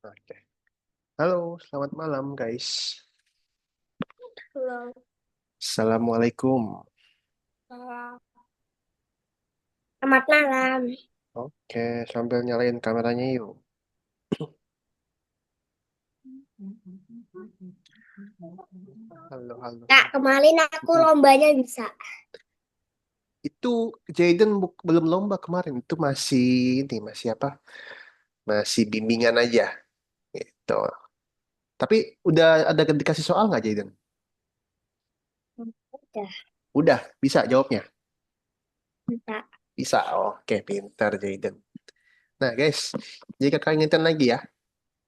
Oke. Halo, selamat malam guys. Halo. Assalamualaikum. Selamat malam. Oke, sambil nyalain kameranya yuk. Halo, halo, Kak, halo. kemarin aku Mm-mm. lombanya bisa. Itu Jaden belum lomba kemarin. Itu masih ini masih apa? Masih bimbingan aja. Gitu. Tapi udah ada dikasih soal nggak Jaden? Udah, Udah, bisa jawabnya. bisa. Bisa. Oke, pintar Jaden. Nah guys, jika kalian ingetin lagi ya,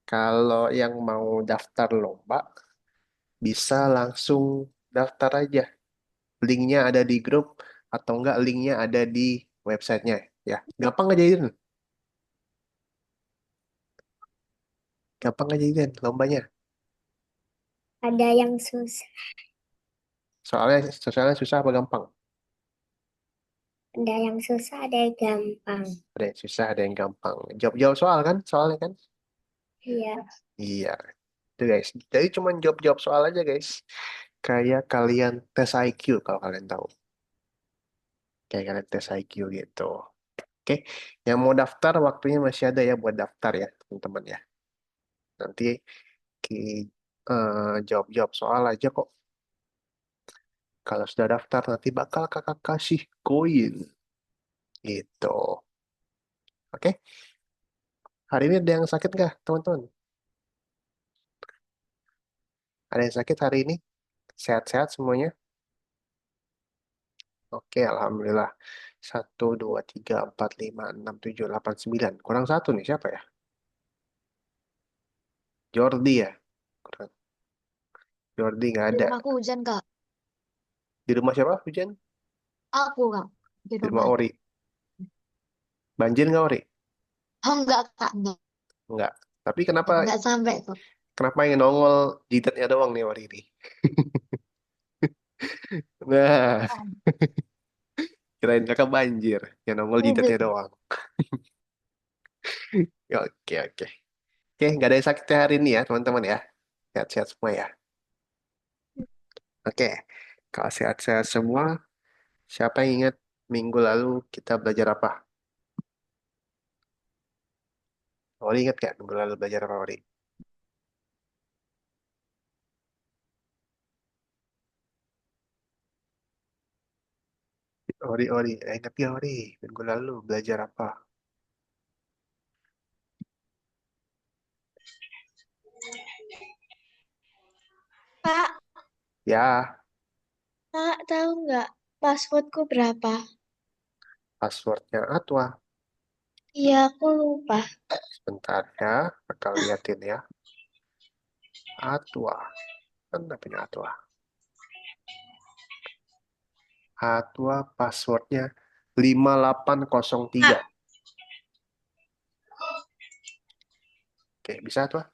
kalau yang mau daftar lomba bisa langsung daftar aja. Linknya ada di grup atau enggak linknya ada di websitenya ya. Gampang aja itu. Gampang aja itu lombanya. Ada yang susah, Soalnya susah apa gampang? ada yang gampang. Ada yang susah, ada yang gampang. Jawab-jawab soal kan? Soalnya kan? Iya, Iya. Itu guys. Jadi cuma jawab-jawab soal aja guys. Kayak kalian tes IQ kalau kalian tahu. Kayak kalian tes IQ gitu. Oke. Yang mau daftar waktunya masih ada ya buat daftar ya teman-teman ya. Nanti ki- jawab-jawab soal aja kok. Kalau sudah daftar nanti bakal kakak kasih koin. Gitu. Oke. Hari ini ada yang sakit nggak, teman-teman? Ada yang sakit hari ini? Sehat-sehat semuanya? Oke, Alhamdulillah. Satu, dua, tiga, empat, lima, enam, tujuh, delapan, sembilan. Kurang satu nih, siapa ya? Jordi ya? Kurang. Jordi nggak Di ada. rumahku hujan, Kak. Di rumah siapa, Hujan? Aku, Kak. Di Di rumah rumah. Ori. Banjir nggak, Ori? Oh, enggak, Kak. Enggak. Nggak. Tapi kenapa Enggak sampai kok. kenapa yang nongol jidatnya doang nih Ori ini? Nah, kirain kakak banjir. Yang nongol jidatnya Itu. doang. Oke, oke. Oke, nggak ada yang sakit ya hari ini ya, teman-teman ya. Sehat-sehat semua ya. Oke, kalau sehat-sehat semua, siapa yang ingat minggu lalu kita belajar apa? Ori ingat nggak minggu lalu belajar apa, Ori? Ori, ingat nggak Ori? Minggu lalu belajar apa? Kak, Ya, Kak tahu nggak passwordku berapa? passwordnya Atwa. Iya, aku lupa. Sebentar ya, bakal liatin ya. Atwa, mana punya Atwa? Atwa passwordnya 5803. Kak, Oke, bisa Atwa?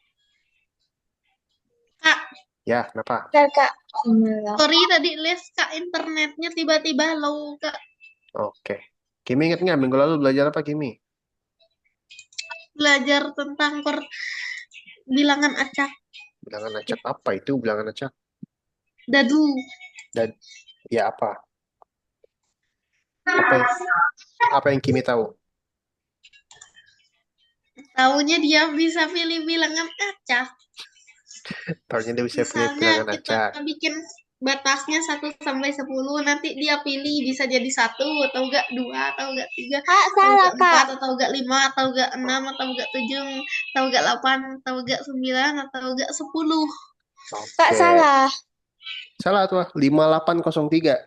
Kak, Ya, kenapa? bentar, Kak. Bismillah. sorry tadi les Kak internetnya tiba-tiba low Kak. Oke. Kimi ingat nggak minggu lalu belajar apa Kimi? Belajar tentang bilangan acak. Bilangan acak apa itu bilangan acak? Dadu. Dan ya apa? Apa yang, apa yang Kimi tahu? Taunya dia bisa pilih bilangan acak. Tahunya dia bisa pilih Misalnya bilangan kita acak. bikin batasnya 1 sampai 10, nanti dia pilih bisa jadi 1 atau enggak 2 atau enggak 3 Kak, atau salah, enggak Kak. 4 atau enggak 5 atau enggak 6 atau enggak 7 atau enggak 8 atau enggak 9 atau enggak 10. Kak, Oke. salah. Salah tuh, 5803.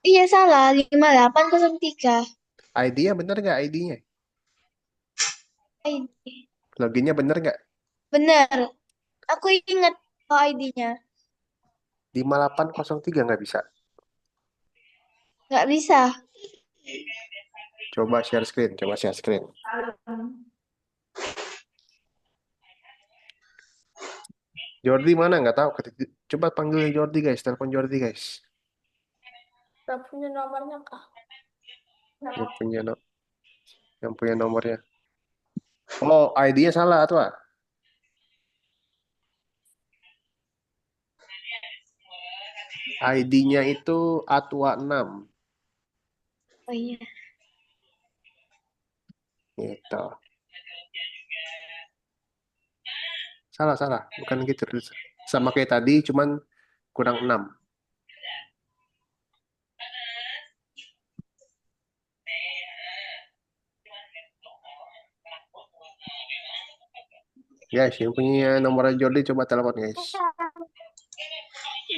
Iya, salah. 5803. ID-nya bener nggak ID-nya? ID. Loginnya bener nggak? Bener. Aku ingat ID-nya. 5803 nggak bisa. Nggak bisa. Coba share screen, coba share screen. Jordi mana? Nggak tahu. Coba panggil Jordi guys, telepon Jordi guys. Nggak punya nomornya, Kak. Yang punya nomornya. Oh, ID-nya salah atau apa? ID-nya itu Atwa 6. Oh iya. Gitu. Salah, salah. Bukan gitu. Sama kayak tadi, cuman kurang 6. Guys, yang punya nomor Jordi coba telepon, guys.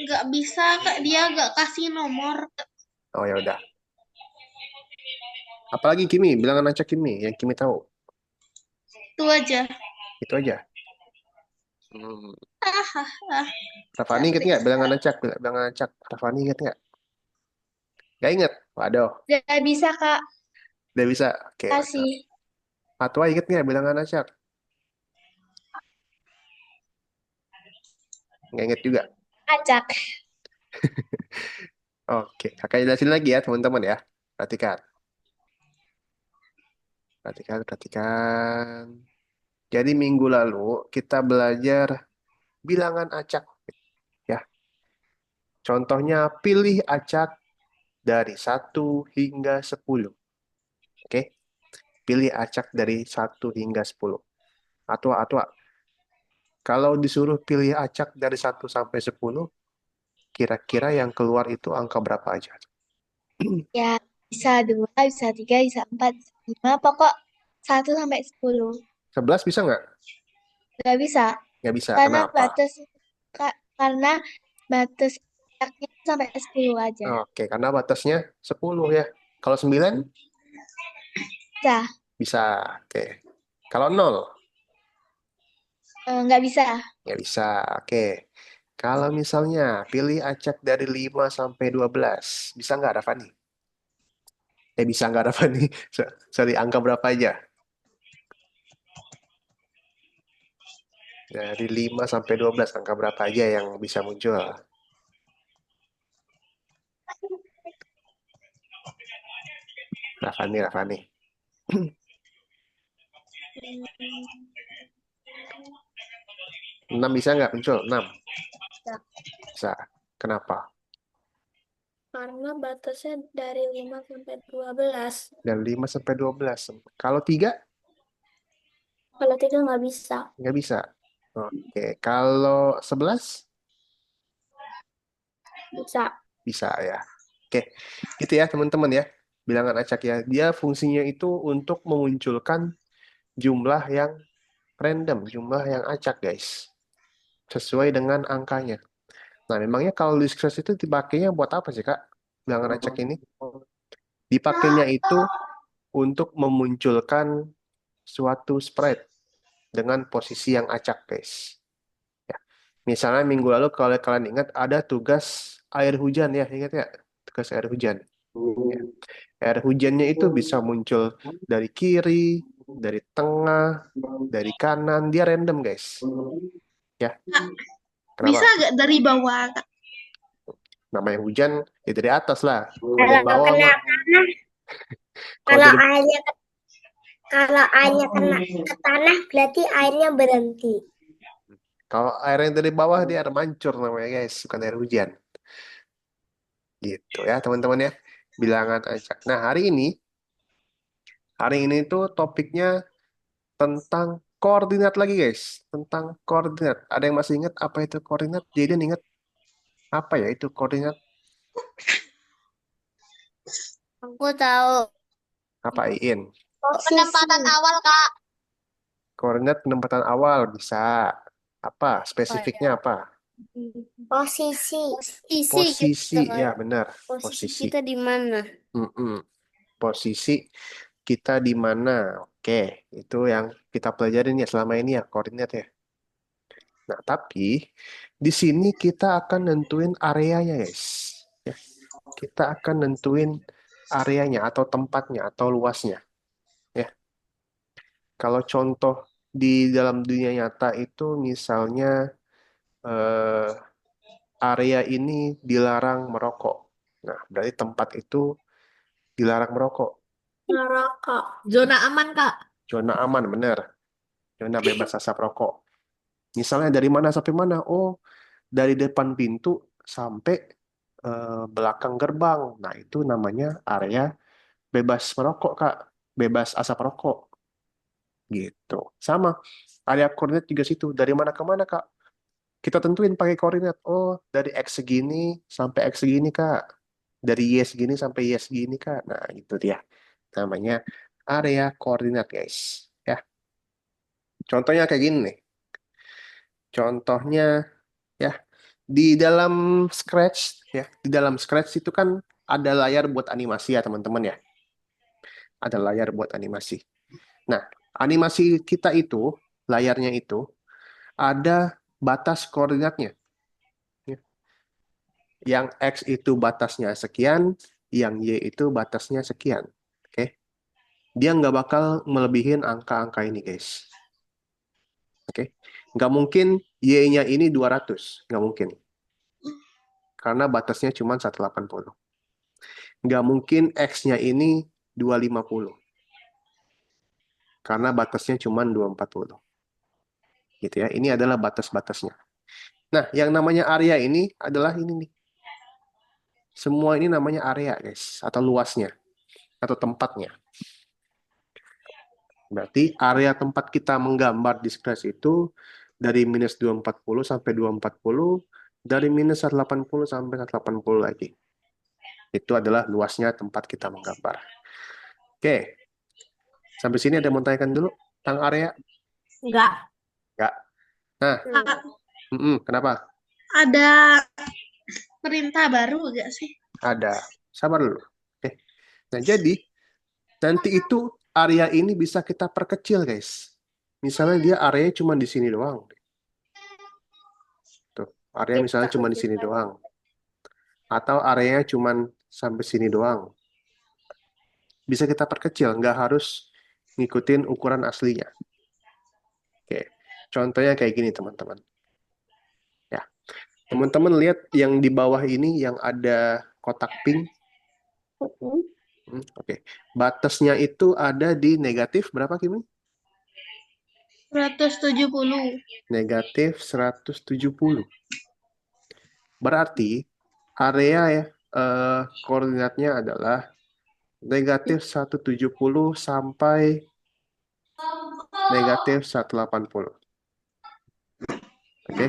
Nggak bisa, Kak. Dia nggak kasih nomor. Oh, ya udah. Apalagi Kimi, bilangan acak Kimi, yang Kimi tahu. Itu aja. Itu aja. Hmm. Ah, ah, ah. Rafani inget Capek. nggak bilangan acak? Bilangan acak. Rafani inget nggak? Nggak inget. Waduh, Udah bisa Kak, udah bisa. Oke, mantap. kasih Atwa inget nggak bilangan acak? Nggak inget juga. acak. Oke, kakak jelasin lagi ya teman-teman ya. Perhatikan, perhatikan, perhatikan. Jadi minggu lalu kita belajar bilangan acak ya. Contohnya pilih acak dari 1 hingga 10. Oke, pilih acak dari 1 hingga 10. Atwa, kalau disuruh pilih acak dari 1 sampai 10, kira-kira yang keluar itu angka berapa aja? Ya, bisa 2, bisa 3, bisa 4, bisa 5. Pokok 1 sampai 10. 11 bisa nggak? Nggak bisa. Nggak bisa. Karena Kenapa? batas karena batas acaknya sampai 10 aja. Oke, karena batasnya 10 ya. Kalau 9 Bisa. bisa. Oke. Kalau 0 Nggak bisa. nggak bisa. Oke. Kalau misalnya pilih acak dari 5 sampai 12, bisa nggak Rafani? Bisa nggak Rafani? Sorry, angka berapa aja? Dari 5 sampai 12, angka berapa aja yang bisa muncul? Rafani. 6 bisa nggak muncul? 6 Bisa. bisa. Kenapa? Karena batasnya dari 5 sampai 12. Dari 5 sampai 12. Kalau 3 Kalau 3 nggak bisa. nggak bisa. Oke. Kalau 11 Bisa. bisa ya. Oke. Gitu ya teman-teman ya. Bilangan acak ya. Dia fungsinya itu untuk memunculkan jumlah yang random, jumlah yang acak guys. Sesuai dengan angkanya. Nah, memangnya kalau diskresi itu dipakainya buat apa sih, Kak? Bilangan acak ini? Dipakainya itu untuk memunculkan suatu spread dengan posisi yang acak, guys. Ya. Misalnya minggu lalu kalau kalian ingat ada tugas air hujan ya, ingat nggak? Tugas air hujan. Ya. Air hujannya itu bisa muncul dari kiri, dari tengah, dari kanan, dia random, guys. Ya, Bisa kenapa? nggak dari bawah, Kak? Namanya hujan, ya dari atas lah. Kalau dari Kalau bawah kena mah, tanah, kalau kalau dari airnya kalau airnya kena ke tanah berarti airnya berhenti. kalau air yang dari bawah dia air mancur namanya guys, bukan air hujan. Gitu ya teman-teman ya. Bilangan acak. Nah hari ini tuh topiknya tentang koordinat lagi guys. Tentang koordinat. Ada yang masih ingat apa itu koordinat? Jadi ingat apa ya itu koordinat? Aku tahu. Apa Iin? Penempatan Posisi. awal, Kak. Koordinat penempatan awal bisa. Apa? Spesifiknya apa? Posisi. Posisi Posisi, gitu ya kan. benar. Posisi Posisi. kita di mana? Mm-mm. Posisi kita di mana? Oke, itu yang kita pelajarin ya selama ini ya koordinat ya. Nah, tapi di sini kita akan nentuin areanya, guys. Ya, kita akan nentuin areanya atau tempatnya atau luasnya. Ya, kalau contoh di dalam dunia nyata itu misalnya eh, area ini dilarang merokok. Nah, berarti tempat itu dilarang merokok. Neraka. Zona aman, Kak. Zona aman, benar. Zona bebas asap rokok. Misalnya dari mana sampai mana? Oh, dari depan pintu sampai belakang gerbang. Nah, itu namanya area bebas merokok, Kak. Bebas asap rokok. Gitu. Sama. Area koordinat juga situ. Dari mana ke mana, Kak? Kita tentuin pakai koordinat. Oh, dari X segini sampai X segini, Kak. Dari Y segini sampai Y segini, Kak. Nah, itu dia. Namanya area koordinat, guys. Ya. Contohnya kayak gini nih. Contohnya, ya, di dalam Scratch, ya, di dalam Scratch itu kan ada layar buat animasi ya, teman-teman ya. Ada layar buat animasi. Nah, animasi kita itu, layarnya itu, ada batas koordinatnya. Ya. Yang X itu batasnya sekian, yang Y itu batasnya sekian. Oke. Dia nggak bakal melebihin angka-angka ini, guys. Oke. Nggak mungkin Y-nya ini 200. Nggak mungkin. Karena batasnya cuma 180. Nggak mungkin X-nya ini 250. Karena batasnya cuma 240. Gitu ya. Ini adalah batas-batasnya. Nah, yang namanya area ini adalah ini nih. Semua ini namanya area, guys. Atau luasnya. Atau tempatnya. Berarti area tempat kita menggambar di Scratch itu dari minus 240 sampai 240, dari minus 180 sampai 180 lagi. Itu adalah luasnya tempat kita menggambar. Oke. Sampai sini ada yang mau tanyakan dulu tentang area? Enggak. Enggak. Nah, kenapa? Ada perintah baru gak sih? Ada. Sabar dulu. Oke. Nah, jadi nanti itu area ini bisa kita perkecil, guys. Misalnya dia areanya cuma di sini doang. Tuh, area misalnya cuma di sini doang. Atau areanya cuma sampai sini doang. Bisa kita perkecil, nggak harus ngikutin ukuran aslinya. Oke. Contohnya kayak gini, teman-teman. Ya. Teman-teman lihat yang di bawah ini yang ada kotak pink. Oke. Batasnya itu ada di negatif berapa, Kimi? 170. Negatif 170. Berarti area ya koordinatnya adalah negatif 170 sampai negatif 180. Oke.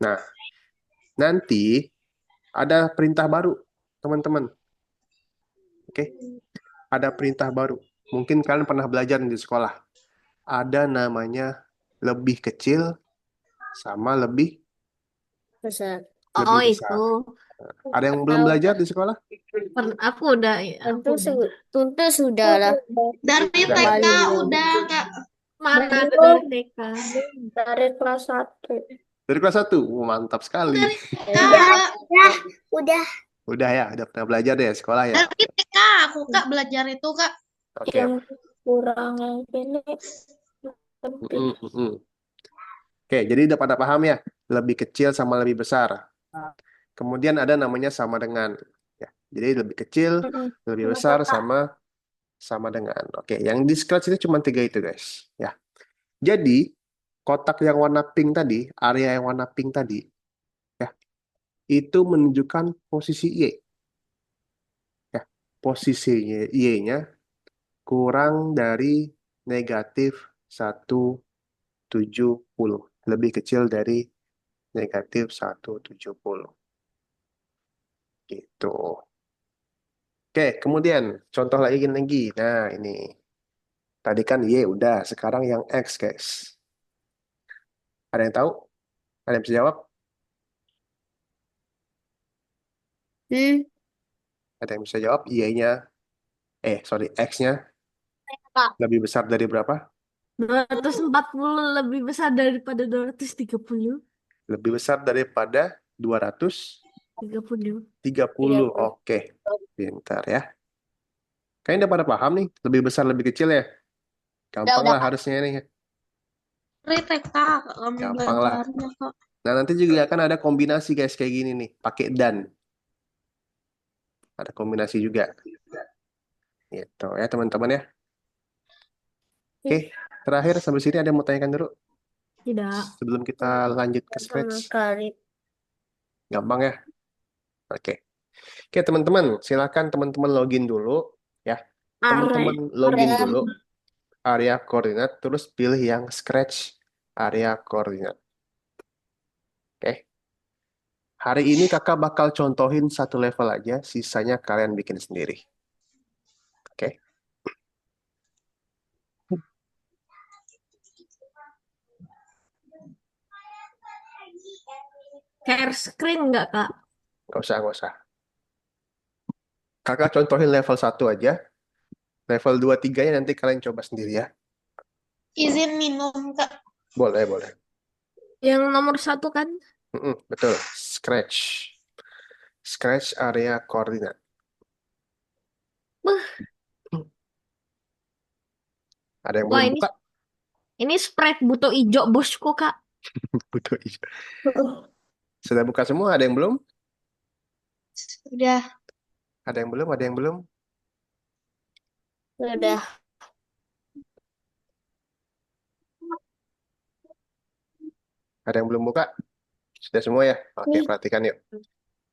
Nah, nanti ada perintah baru, teman-teman. Oke. Ada perintah baru. Mungkin kalian pernah belajar di sekolah. Ada namanya lebih kecil sama lebih Besar. Oh, besar. itu. Ada yang belum belajar di sekolah? Aku udah. Tentu sudah lah. Dari Udah. TK udah, Kak. Mana Dari ada dari TK? Dari kelas 1. Dari kelas 1. Mantap sekali. Kak, Udah. Udah ya, udah pernah belajar deh sekolah ya. dari TK aku, Kak, belajar itu, Kak. Oke. Yang kurang yang ini Oke, jadi udah pada paham ya? Lebih kecil sama lebih besar. Kemudian ada namanya sama dengan. Ya, jadi lebih kecil, lebih besar, sama dengan. Oke, yang di Scratch ini cuma 3 itu, guys. Ya. Jadi, kotak yang warna pink tadi, area yang warna pink tadi, ya, itu menunjukkan posisi Y. Ya, posisi Y-nya kurang dari negatif 170. Lebih kecil dari negatif 170. Gitu. Oke, kemudian contoh lagi. Nah, ini. Tadi kan Y udah, sekarang yang X, guys. Ada yang tahu? Ada yang bisa jawab? Ada yang bisa jawab? X-nya Kak. lebih besar dari berapa? 240 lebih besar daripada 230. Lebih besar daripada 30. 230. Oke, pintar ya. Kayaknya udah pada paham nih. Lebih besar, lebih kecil ya. Gampang Udah, lah Kak. harusnya nih. Dari TK, Kak, kami Gampang lah. belajarnya, Kak. Nah, nanti juga akan ada kombinasi, guys, kayak gini nih. Pakai dan. Ada kombinasi juga. Gitu ya, teman-teman ya. Oke. Terakhir sampai sini ada yang mau tanyakan dulu Tidak. sebelum kita lanjut ke Sama scratch. sekali. Gampang ya? Oke. Oke, teman-teman, silakan teman-teman login dulu ya. Are. Teman-teman login Are. dulu area koordinat, terus pilih yang scratch area koordinat. Oke. Hari ini kakak bakal contohin satu level aja, sisanya kalian bikin sendiri. Oke. Share screen nggak, Kak? Nggak usah, nggak usah. Kakak contohin level 1 aja. Level 2, 3-nya nanti kalian coba sendiri ya. Izin minum, Kak. Boleh, boleh. Yang nomor 1 kan? Betul. Scratch. Scratch area koordinat. Wah, Ada yang wah belum ini buka? ini spread butuh ijo bosku, Kak. Butuh hijau. Sudah buka semua? Ada yang belum? Udah. Ada yang belum? Ada yang belum? Udah. Ada yang belum buka? Sudah semua ya? Oke, Nih. perhatikan yuk.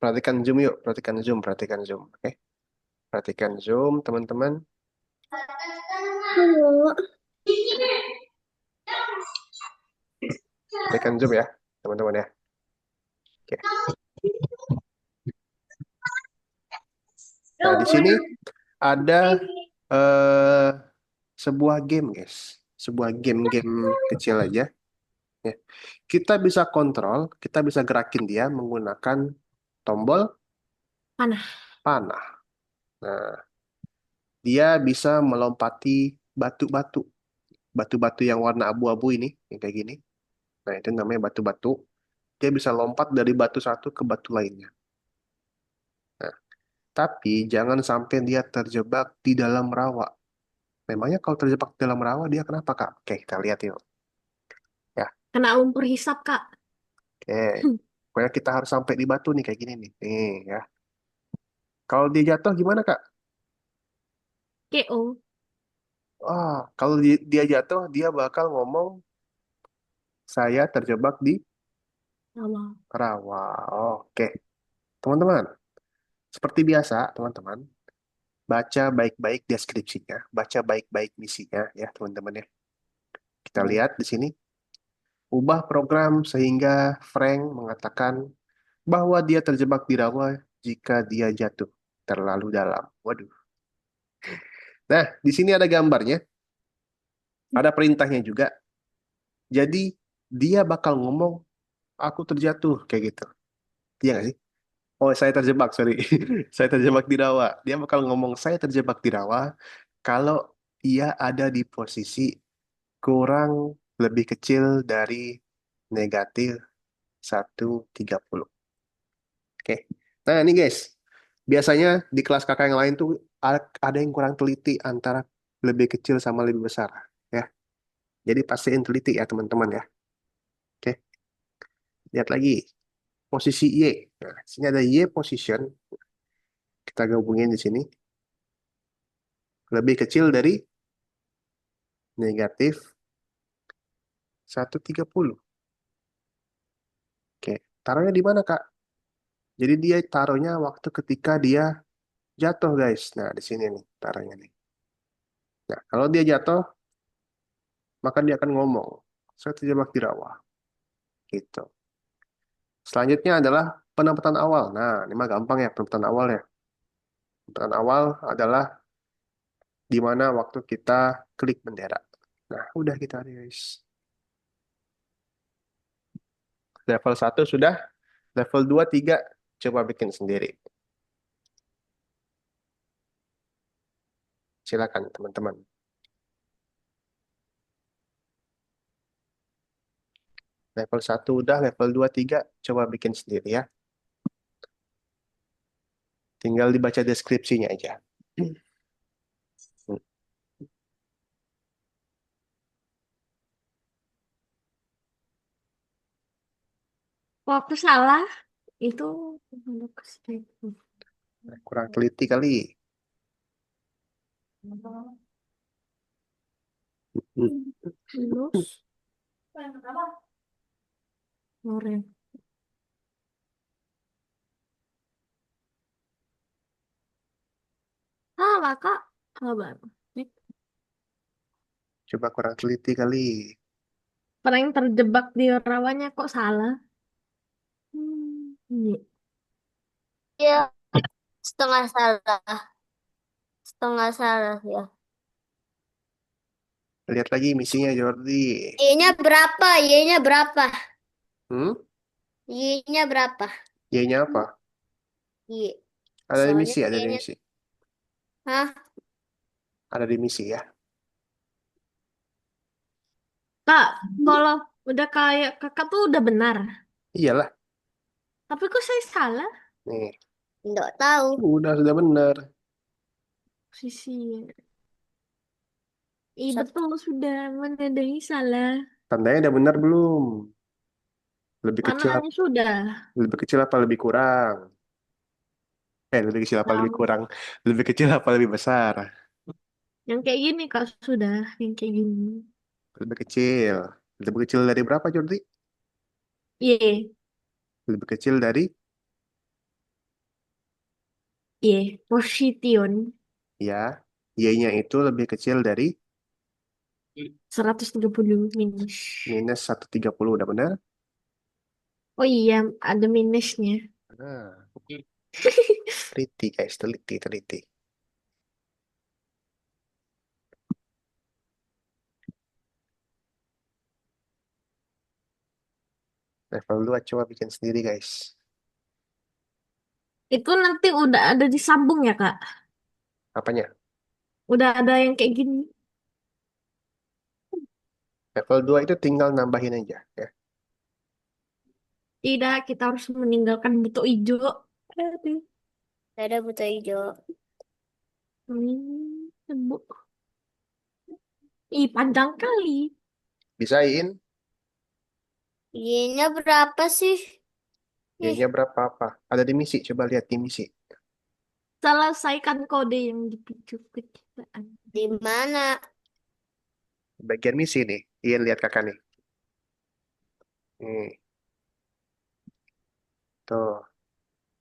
Perhatikan Zoom yuk. Perhatikan Zoom. Perhatikan Zoom. Oke. Perhatikan Zoom, teman-teman. Perhatikan Zoom ya, teman-teman ya. Oke. Nah, di sini ada eh, sebuah game, guys. Sebuah game-game kecil aja. Ya. Kita bisa kontrol, kita bisa gerakin dia menggunakan tombol Panah. panah. Nah, dia bisa melompati batu-batu. Batu-batu yang warna abu-abu ini, yang kayak gini. Nah, itu namanya batu-batu. Dia bisa lompat dari batu satu ke batu lainnya. Nah, tapi jangan sampai dia terjebak di dalam rawa. Memangnya kalau terjebak di dalam rawa, dia kenapa, Kak? Oke, kita lihat yuk. Ya, Kena lumpur hisap, Kak. oke. Pokoknya kita harus sampai di batu nih, kayak gini nih. Nih, ya. Kalau dia jatuh gimana, Kak? KO. Kalau dia jatuh, dia bakal ngomong, saya terjebak di Sama. rawa. Oke, teman-teman. Seperti biasa, teman-teman. Baca baik-baik deskripsinya. Baca baik-baik misinya, ya, teman-teman ya. Kita lihat di sini. Ubah program sehingga Frank mengatakan bahwa dia terjebak di rawa jika dia jatuh terlalu dalam. Waduh. Nah, di sini ada gambarnya, ada perintahnya juga. Jadi, dia bakal ngomong, aku terjatuh, kayak gitu. Iya nggak sih? Oh, saya terjebak, sorry. Saya terjebak di rawa. Dia bakal ngomong, saya terjebak di rawa kalau ia ada di posisi kurang lebih kecil dari negatif 130. Oke. Nah, ini guys. Biasanya di kelas kakak yang lain tuh ada yang kurang teliti antara lebih kecil sama lebih besar. Ya. Jadi pastiin teliti ya teman-teman ya. Oke. Lihat lagi. Posisi Y. Nah, di sini ada Y position. Kita gabungin di sini. Lebih kecil dari negatif 130. Oke. Taruhnya di mana, Kak? Jadi dia taruhnya waktu ketika dia jatuh, guys. Nah, di sini nih taruhnya nih. Nah, kalau dia jatuh, maka dia akan ngomong, saya terjebak di rawa. Gitu. Selanjutnya adalah penempatan awal. Nah, ini mah gampang ya, penempatan awal ya. Penempatan awal adalah di mana waktu kita klik bendera. Nah, udah kita guys. Level 1 sudah, level 2, 3 coba bikin sendiri. Silakan teman-teman. Level 1 udah, level 2, 3 coba bikin sendiri ya. Tinggal dibaca deskripsinya aja. Waktu salah itu Kurang teliti kali. Minus Lorem. Salah, Kak. Sabar. Nih, Coba kurang teliti kali. orang yang terjebak di rawannya kok salah. Ini. Ya, setengah salah. Setengah salah ya. Lihat lagi misinya Jordi. Y-nya berapa? Y-nya berapa? Hmm? Y-nya berapa? Y-nya apa? Y. Ada di Soalnya misi, ada di kayaknya, misi. hah? Ada di misi ya. Kak, kalau udah kayak kakak tuh udah benar. Iyalah. Tapi kok saya salah? Nih, Nggak tahu. sudah benar. Sisi. Iya Sat- betul sudah. Mana ada yang salah? Tandanya udah benar belum? Lebih kecil, Mananya sudah. lebih kecil apa lebih kurang? Lebih kecil apa lebih Tahu. kurang? Lebih kecil apa lebih besar? Yang kayak gini kak sudah. Yang kayak gini. Lebih kecil. Lebih kecil dari berapa, Jordi? Y. Lebih kecil dari, Y. Position. ya, Y-nya itu lebih kecil dari 130 minus. minus 130, udah benar? Oh iya, ada minusnya. Nah, teliti guys, teliti, teliti. Level 2 coba bikin sendiri guys. Itu nanti udah ada disambung ya kak? Apanya? Udah ada yang kayak gini. Level 2 itu tinggal nambahin aja ya. Tidak, kita harus meninggalkan buto hijau. Aduh. Ada buta hijau. Sebut. Ih, panjang kali. Bisain. Y-nya berapa sih? Ih, Y-nya berapa apa? Ada di misi, coba lihat di misi. Selesaikan kode yang dipicu keciptaan. di mana? Bagian misi nih. Ian lihat kakak nih. Nih, tuh.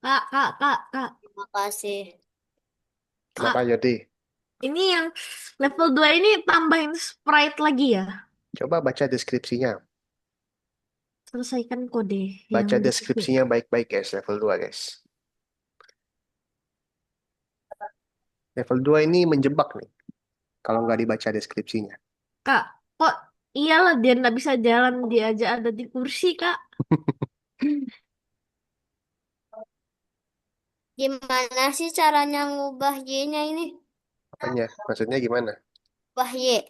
Kak. Terima kasih. Kenapa Kak, jadi? ini yang level 2 ini tambahin sprite lagi ya? Coba baca deskripsinya. Selesaikan kode yang Baca dipicu. deskripsinya baik-baik guys, level 2 guys. Level 2 ini menjebak nih. Kalau nggak dibaca deskripsinya. Kak, kok iyalah dia nggak bisa jalan, dia aja ada di kursi, Kak. Gimana sih caranya ngubah Y-nya ini? Apanya? Maksudnya gimana? Ubah Y. Baik.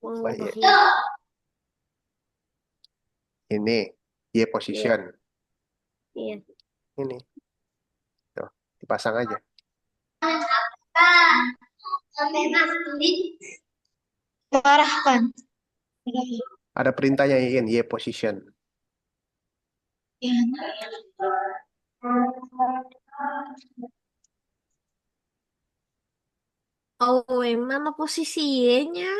Mengubah Y. Ini, Y Iya, position. iya. Ini, tuh, dipasang aja. Mengarahkan. Ada perintahnya Ian, Y position. Ya. Oh, mana posisi Y-nya?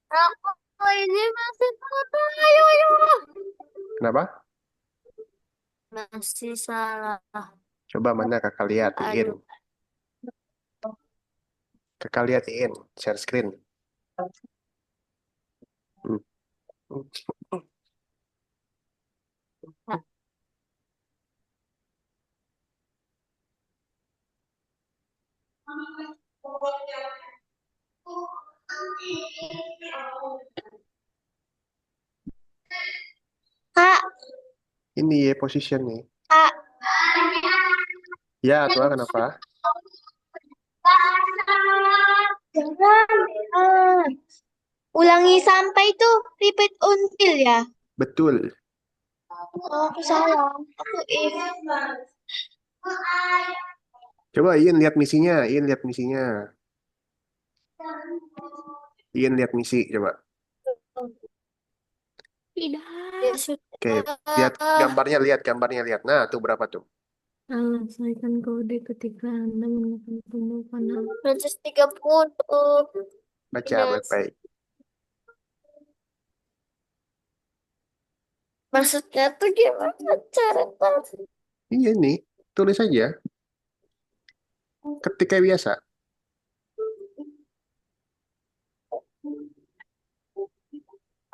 Aku ini masih salah. Ayo, ayo. Kenapa? Masih salah. Coba mana kakak lihat Ian. Aduh. Kakak lihat Ian, share screen. Hmm. Kak, Ini Y position nih. Kak. Ya, tuh kenapa? Jangan. Ulangi sampai itu repeat until ya. Betul. Oh, aku salah. Aku if. Coba Ian lihat misinya, Ian lihat misinya. Ian lihat misi, coba. Ya Tidak. Oke, lihat sudah. gambarnya lihat. Nah, tuh berapa tuh? Selesaikan kode ketika Anda menemukan tumbuh panah. 130. Baca Mas, baik-baik. maksudnya tuh gimana cara Iya nih, tulis aja. Ketika biasa.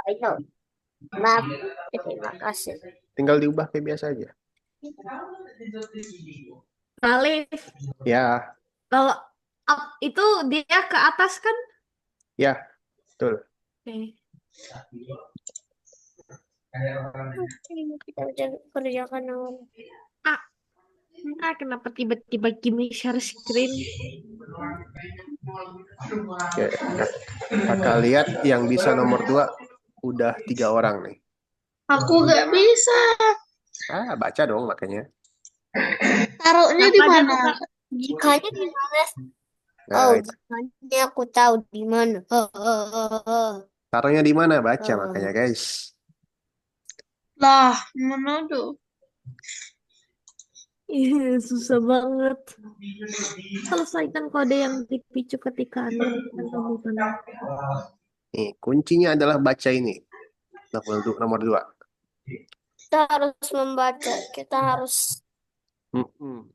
Ayo, maaf, terima kasih. Tinggal diubah kayak biasa aja. Alif, Ya, kalau up itu dia ke atas kan? ya, betul. Oke. Oke, kita udah kerjakan nomor. Kenapa tiba-tiba Kimi share screen? Oke, kakak lihat yang bisa nomor 2 udah 3 orang nih. Aku gak bisa. Baca dong makanya. Taruhnya di Apa aja mana? tuh, Kak? Jikanya di mana? Nah, Oh, jikanya aku tahu di mana. taruhnya di mana? Baca makanya, guys. Lah, mana tuh? Susah banget. Selesaikan kode yang dipicu ketika Anda bukan kamu kan. Nih, kuncinya adalah baca ini. Nomor 2. Kita harus membaca. Kita harus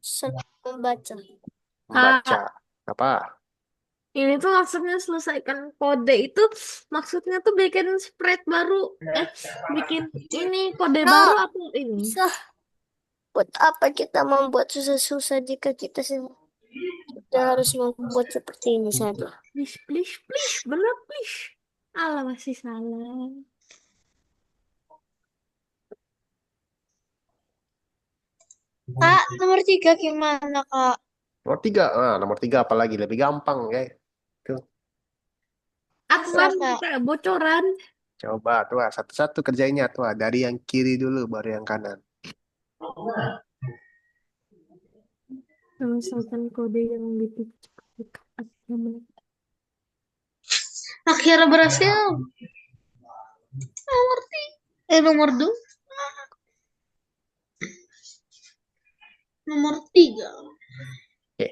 selalu membaca. Membaca. Apa? Ini tuh maksudnya selesaikan kode itu maksudnya tuh bikin spread baru. Bikin ini kode No, baru atau ini? bisa. Buat apa kita membuat susah-susah jika kita harus membuat seperti ini saja. Please, please, please, bener please. Alah masih salah. Kak, nomor 3 gimana, Kak? Nomor 3. Nomor 3 apalagi lebih gampang, guys. Tuh, Aku Serah, kan Kak. kayak bocoran. coba tuh satu-satu kerjainnya tuh dari yang kiri dulu baru yang kanan. Selesaikan kode yang dipicu ketika Anda Akhirnya berhasil. Nomor 3. Nomor 2. Nomor 3. Oke.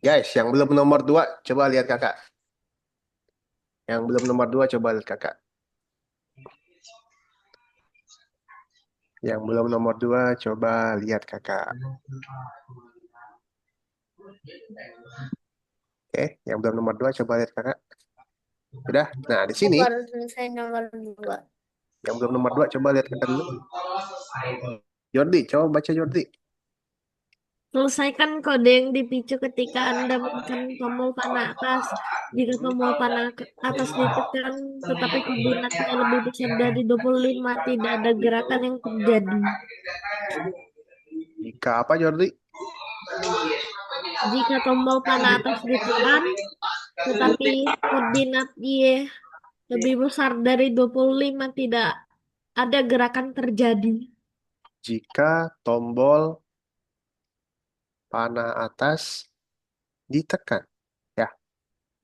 Guys, yang belum nomor 2 coba lihat kakak. Yang belum nomor 2 coba lihat kakak. Yang belum nomor 2 coba lihat kakak. Oke, yang belum nomor 2 coba lihat kakak. Sudah? Nah, di sini Baru selesai nomor 2. yang belum nomor 2 coba lihat kakak dulu. Jordi, coba baca Jordi. selesaikan kode yang dipicu ketika Anda menekan tombol panah atas. Jika tombol panah atas ditekan, tetapi koordinatnya lebih besar dari 25, tidak ada gerakan yang terjadi. Jika apa Jordi? Jika tombol panah atas ditekan, tetapi koordinat Y lebih besar dari 25, tidak ada gerakan terjadi. Jika tombol panah atas ditekan. Ya,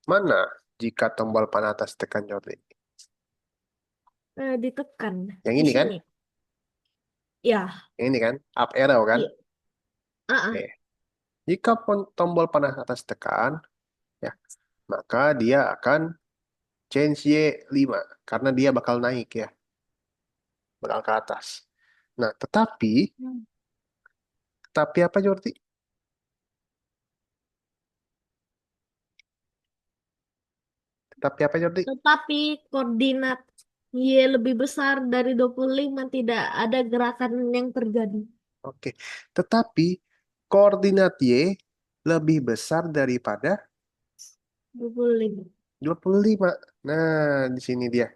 mana jika tombol panah atas tekan Jordi? Ditekan. Yang Di ini kan? sini. Ya. Yang ini kan? Up arrow kan? Iya. Oke. Jika tombol panah atas tekan, ya, maka dia akan change Y5 karena dia bakal naik ya. Bakal ke atas. Nah, tetapi apa Jordi? Tetapi apa Jordi? Tetapi koordinat Y lebih besar dari 25, tidak ada gerakan yang terjadi. Oke. Tetapi koordinat Y lebih besar daripada 25. 25. Nah, di sini dia.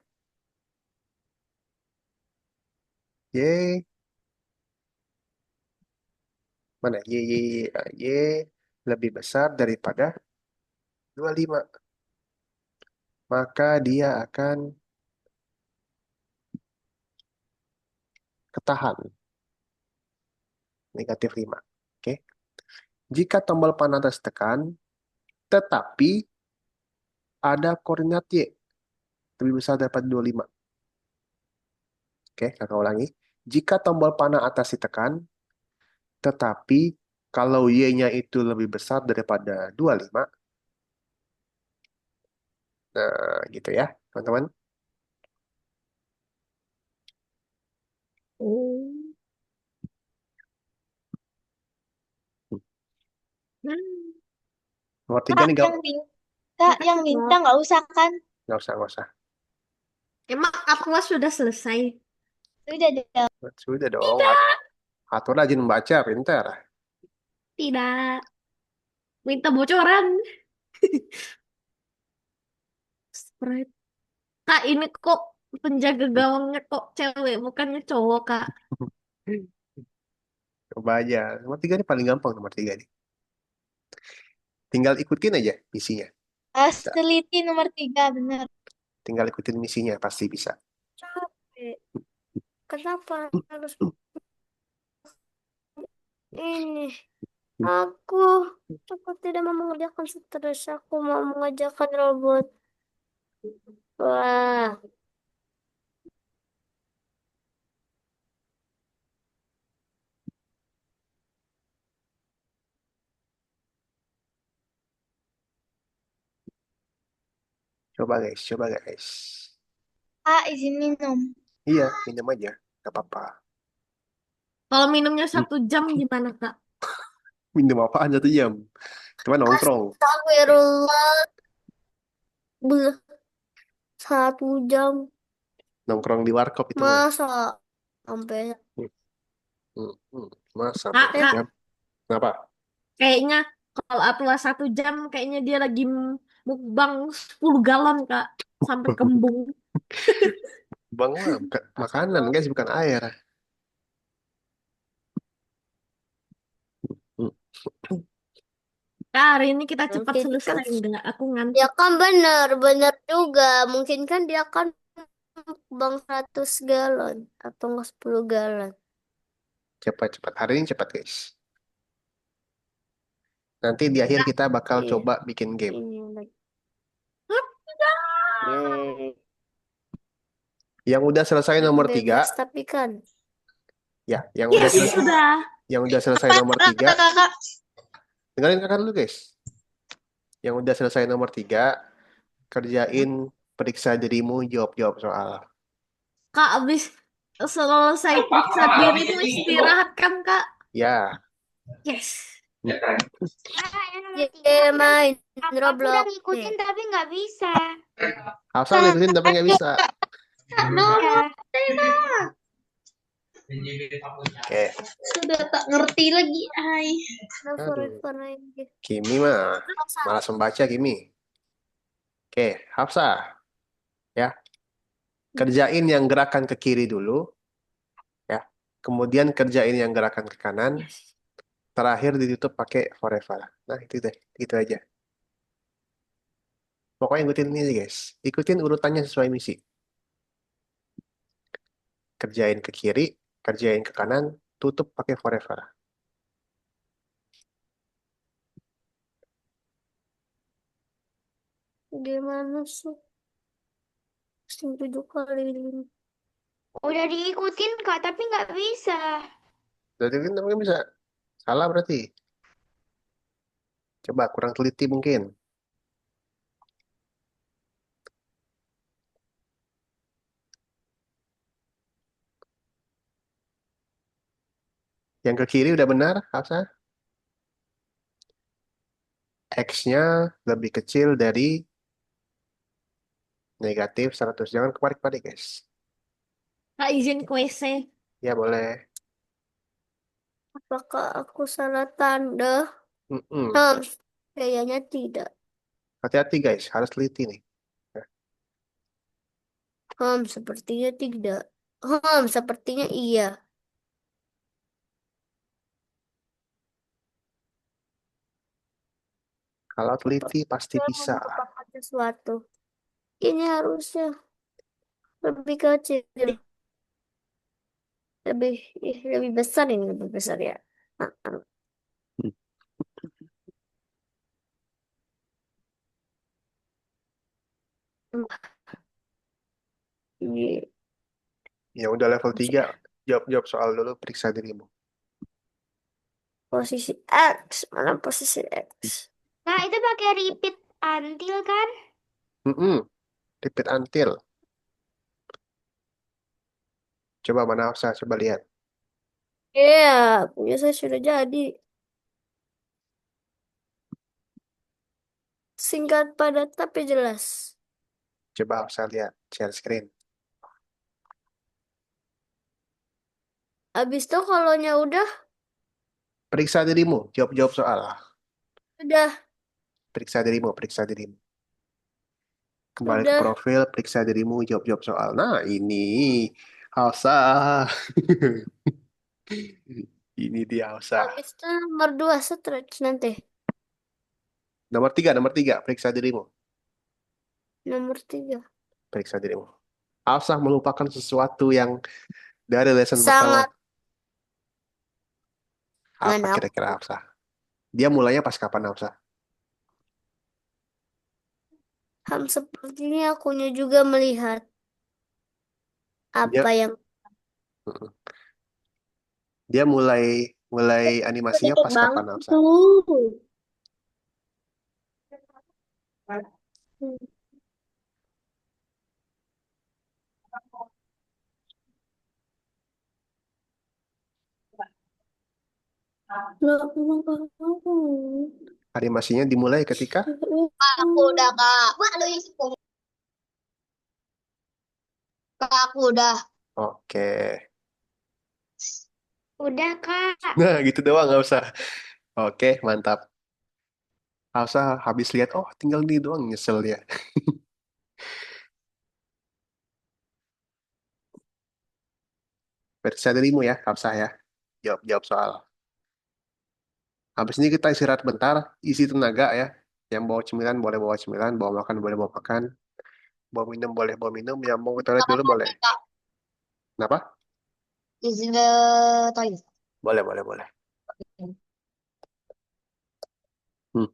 Y. Mana? Y lebih besar daripada 25. Maka dia akan ketahan. Negatif 5. Oke. Jika tombol panah atas tekan, tetapi ada koordinat Y lebih besar daripada 25. Oke, kakak ulangi. Jika tombol panah atas ditekan, tetapi kalau Y-nya itu lebih besar daripada 25, Nah, gitu ya, teman-teman. Oh. Hmm. Nomor 3 nih, Yang minta, yang minta nggak usah kan? nggak usah. Emang Atlas sudah selesai? Sudah deh. Sudah dong. Atur rajin membaca, pintar. Tidak. Minta bocoran. Sprite. Kak, ini kok penjaga gawangnya kok cewek, bukannya cowok, Kak. Coba aja. Nomor 3 ini paling gampang, nomor 3 nih. Tinggal ikutin aja misinya. Bisa. Teliti nomor 3, benar. Tinggal ikutin misinya, pasti bisa. Capek. Kenapa harus ini? Aku, aku tidak mau mengerjakan stres. Aku mau mengerjakan robot. Wah, Coba guys, coba guys. Izin minum. Iya, minum aja. Gak apa-apa. Kalau minumnya Hmm, 1 jam gimana, Kak? Minum apaan 1 jam? Cuma nongkrong. astagfirullah. Bel- 1 jam. Nongkrong di warkop itu mah. Masa sampai Hmm, Mas, sampai Kak, satu Kak, jam. Kenapa? kayaknya kalau Atlas 1 jam, kayaknya dia lagi mukbang 10 galon, Kak. Sampai kembung. Bang mah makanan guys, bukan air. Hmm, Kak, hari ini kita cepat mungkin kan selesai enggak? Aku ya ngantuk. kan benar benar juga mungkin kan dia kan bang 100 galon atau enggak 10 galon. Cepat-cepat. Hari ini cepat guys. Nanti di akhir kita bakal Iya, coba bikin game. ini lagi. Hah, Yeay. Yang udah selesai nomor 3, Bebas tapi kan ya, yes, sudah. yang udah selesai nomor Kak, 3, kata kakak. dengerin kakak dulu guys. Yang udah selesai nomor 3, kerjain periksa dirimu, jawab-jawab soal. Kak, abis selesai periksa dirimu istirahat kan, Kak? Ya, Yes. Yeay, main Aku udah Roblox. ngikutin tapi nggak bisa. Hafsa udah ikutin tapi nggak bisa. No, Ya. Oke, sudah tak ngerti lagi. Hai. aduh. Forever aja. Kimi mah malas membaca Kimi. Oke, Hafsa, ya, kerjain yang gerakan ke kiri dulu, ya. Kemudian kerjain yang gerakan ke kanan. Yes. Terakhir ditutup pakai forever. Nah, itu deh, itu aja. Pokoknya ikutin ini aja, guys. Ikutin urutannya sesuai misi. Kerjain ke kiri, kerjain ke kanan, tutup pakai forever. Gimana sih? 7 kali ini. Udah diikutin Kak, tapi nggak bisa. Berarti kan mungkin bisa. Salah berarti. Coba kurang teliti mungkin. Yang ke kiri udah benar, Hafsa. X-nya lebih kecil dari negatif 100. Jangan kebalik-balik, guys. Kak, izin ke WC. Ya, boleh. Apakah aku salah tanda? Mm-mm. Kayaknya tidak. Hati-hati, guys. Harus teliti nih. Sepertinya tidak. Sepertinya iya. Kalau teliti pasti Saya bisa. melupakan sesuatu. Ini harusnya lebih kecil, lebih lebih besar ini lebih besar ya. Ah, ah. Ini Yang udah level 3, jawab-jawab soal dulu, periksa dirimu. posisi X, mana posisi X? Nah, itu pakai repeat until kan? Repeat until. Coba mana Hafsa, coba lihat. Iya, punya saya sudah jadi. Singkat, padat, tapi jelas. Coba Hafsa lihat share screen. Habis itu kalau udah, Periksa dirimu, jawab-jawab soal. udah, Periksa dirimu, periksa dirimu. Kembali ke udah. profil, periksa dirimu, jawab-jawab soal. Nah, ini Hafsa. Ini dia Hafsa. Habis itu nomor 2 stretch nanti. Nomor tiga, periksa dirimu. Nomor 3. Periksa dirimu. Hafsa melupakan sesuatu yang dari lesson pertama. Sangat Apa mana kira-kira Hafsa? Dia mulainya pas kapan Hafsa? sepertinya akunya juga melihat apa Dia yang dia mulai mulai animasinya Cepet pas banget kapan Hafsa? tuh. Animasinya dimulai ketika aku udah kak. Kak, aku udah. oke. Udah, Kak. Nah, gitu doang nggak usah. Oke, mantap. Hafsa habis lihat, oh tinggal ini doang nyesel dia. Periksa dirimu ya, Hafsa ya. Jawab-jawab soal. Habis ini kita istirahat bentar, isi tenaga ya. Yang bawa cemilan boleh bawa cemilan, bawa makan boleh bawa makan, bawa minum boleh bawa minum, yang mau ke toilet dulu boleh. Kak, Kenapa? izin ke toilet. Boleh, boleh, boleh. Hmm. Hmm.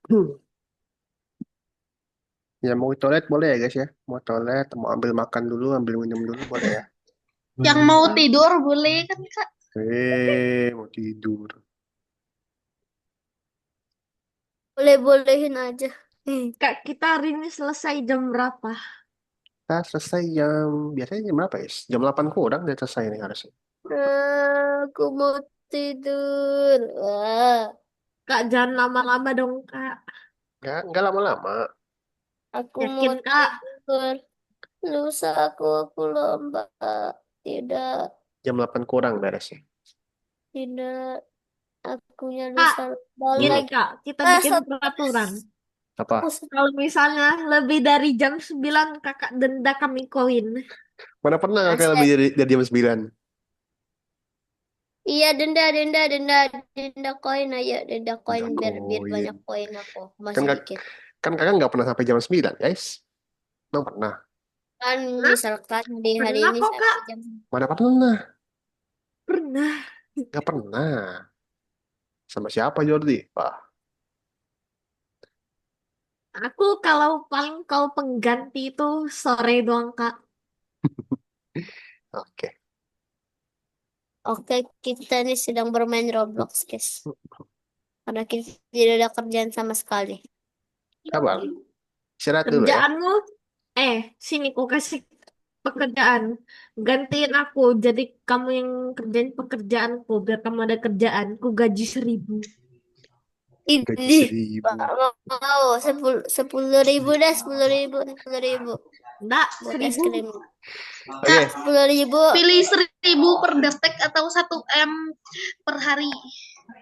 Hmm. Ya mau ke toilet boleh ya guys ya. Mau toilet, mau ambil makan dulu, ambil minum dulu boleh ya. Yang mau tidur boleh kan Kak? Mau tidur. Boleh-bolehin aja. Kak, kita hari ini selesai jam berapa? Kita selesai biasanya jam berapa ya? Jam 8 kurang udah selesai nih harusnya. Aku mau tidur. Wah, Kak, jangan lama-lama dong, Kak. Nggak lama-lama. aku mau Yakin, Kak? tidur. Lusa aku lomba. Tidak, Jam 8 kurang beresnya. tidak. Akunya Kak, lusa lomba gini, Hmm, lagi. Kak. Kita Ah, bikin peraturan. apa? Kalau misalnya lebih dari jam 9, Kakak denda kami koin. Mana pernah kakak lebih Aset. dari jam 9? Iya, denda, denda, denda, denda koin aja, denda koin Udah biar banyak koin. koin aku Kan, masih kak, dikit. kan kakak nggak pernah sampai jam 9 guys. Emang pernah? Kan Nah, misalkan di hari pernah ini kok, Kak. sampai jam Mana pernah? Pernah. Nggak pernah. Sama siapa Jordi? Wah, Aku kalau pengganti itu sore doang, Kak. oke. Oke, kita ini sedang bermain Roblox, guys. Karena kita tidak ada kerjaan sama sekali. Sabar. Istirahat dulu ya. Kerjaanmu, sini ku kasih pekerjaan. Gantiin aku, jadi kamu yang kerjain pekerjaanku, biar kamu ada kerjaan. Ku gaji 1.000. Gaji Ini 1.000. mau 10.000 dah, 10.000, 10.000 Enggak, buat es 1.000. krim. Oke, 10.000. Pilih 1.000 per detik atau 1 M per hari.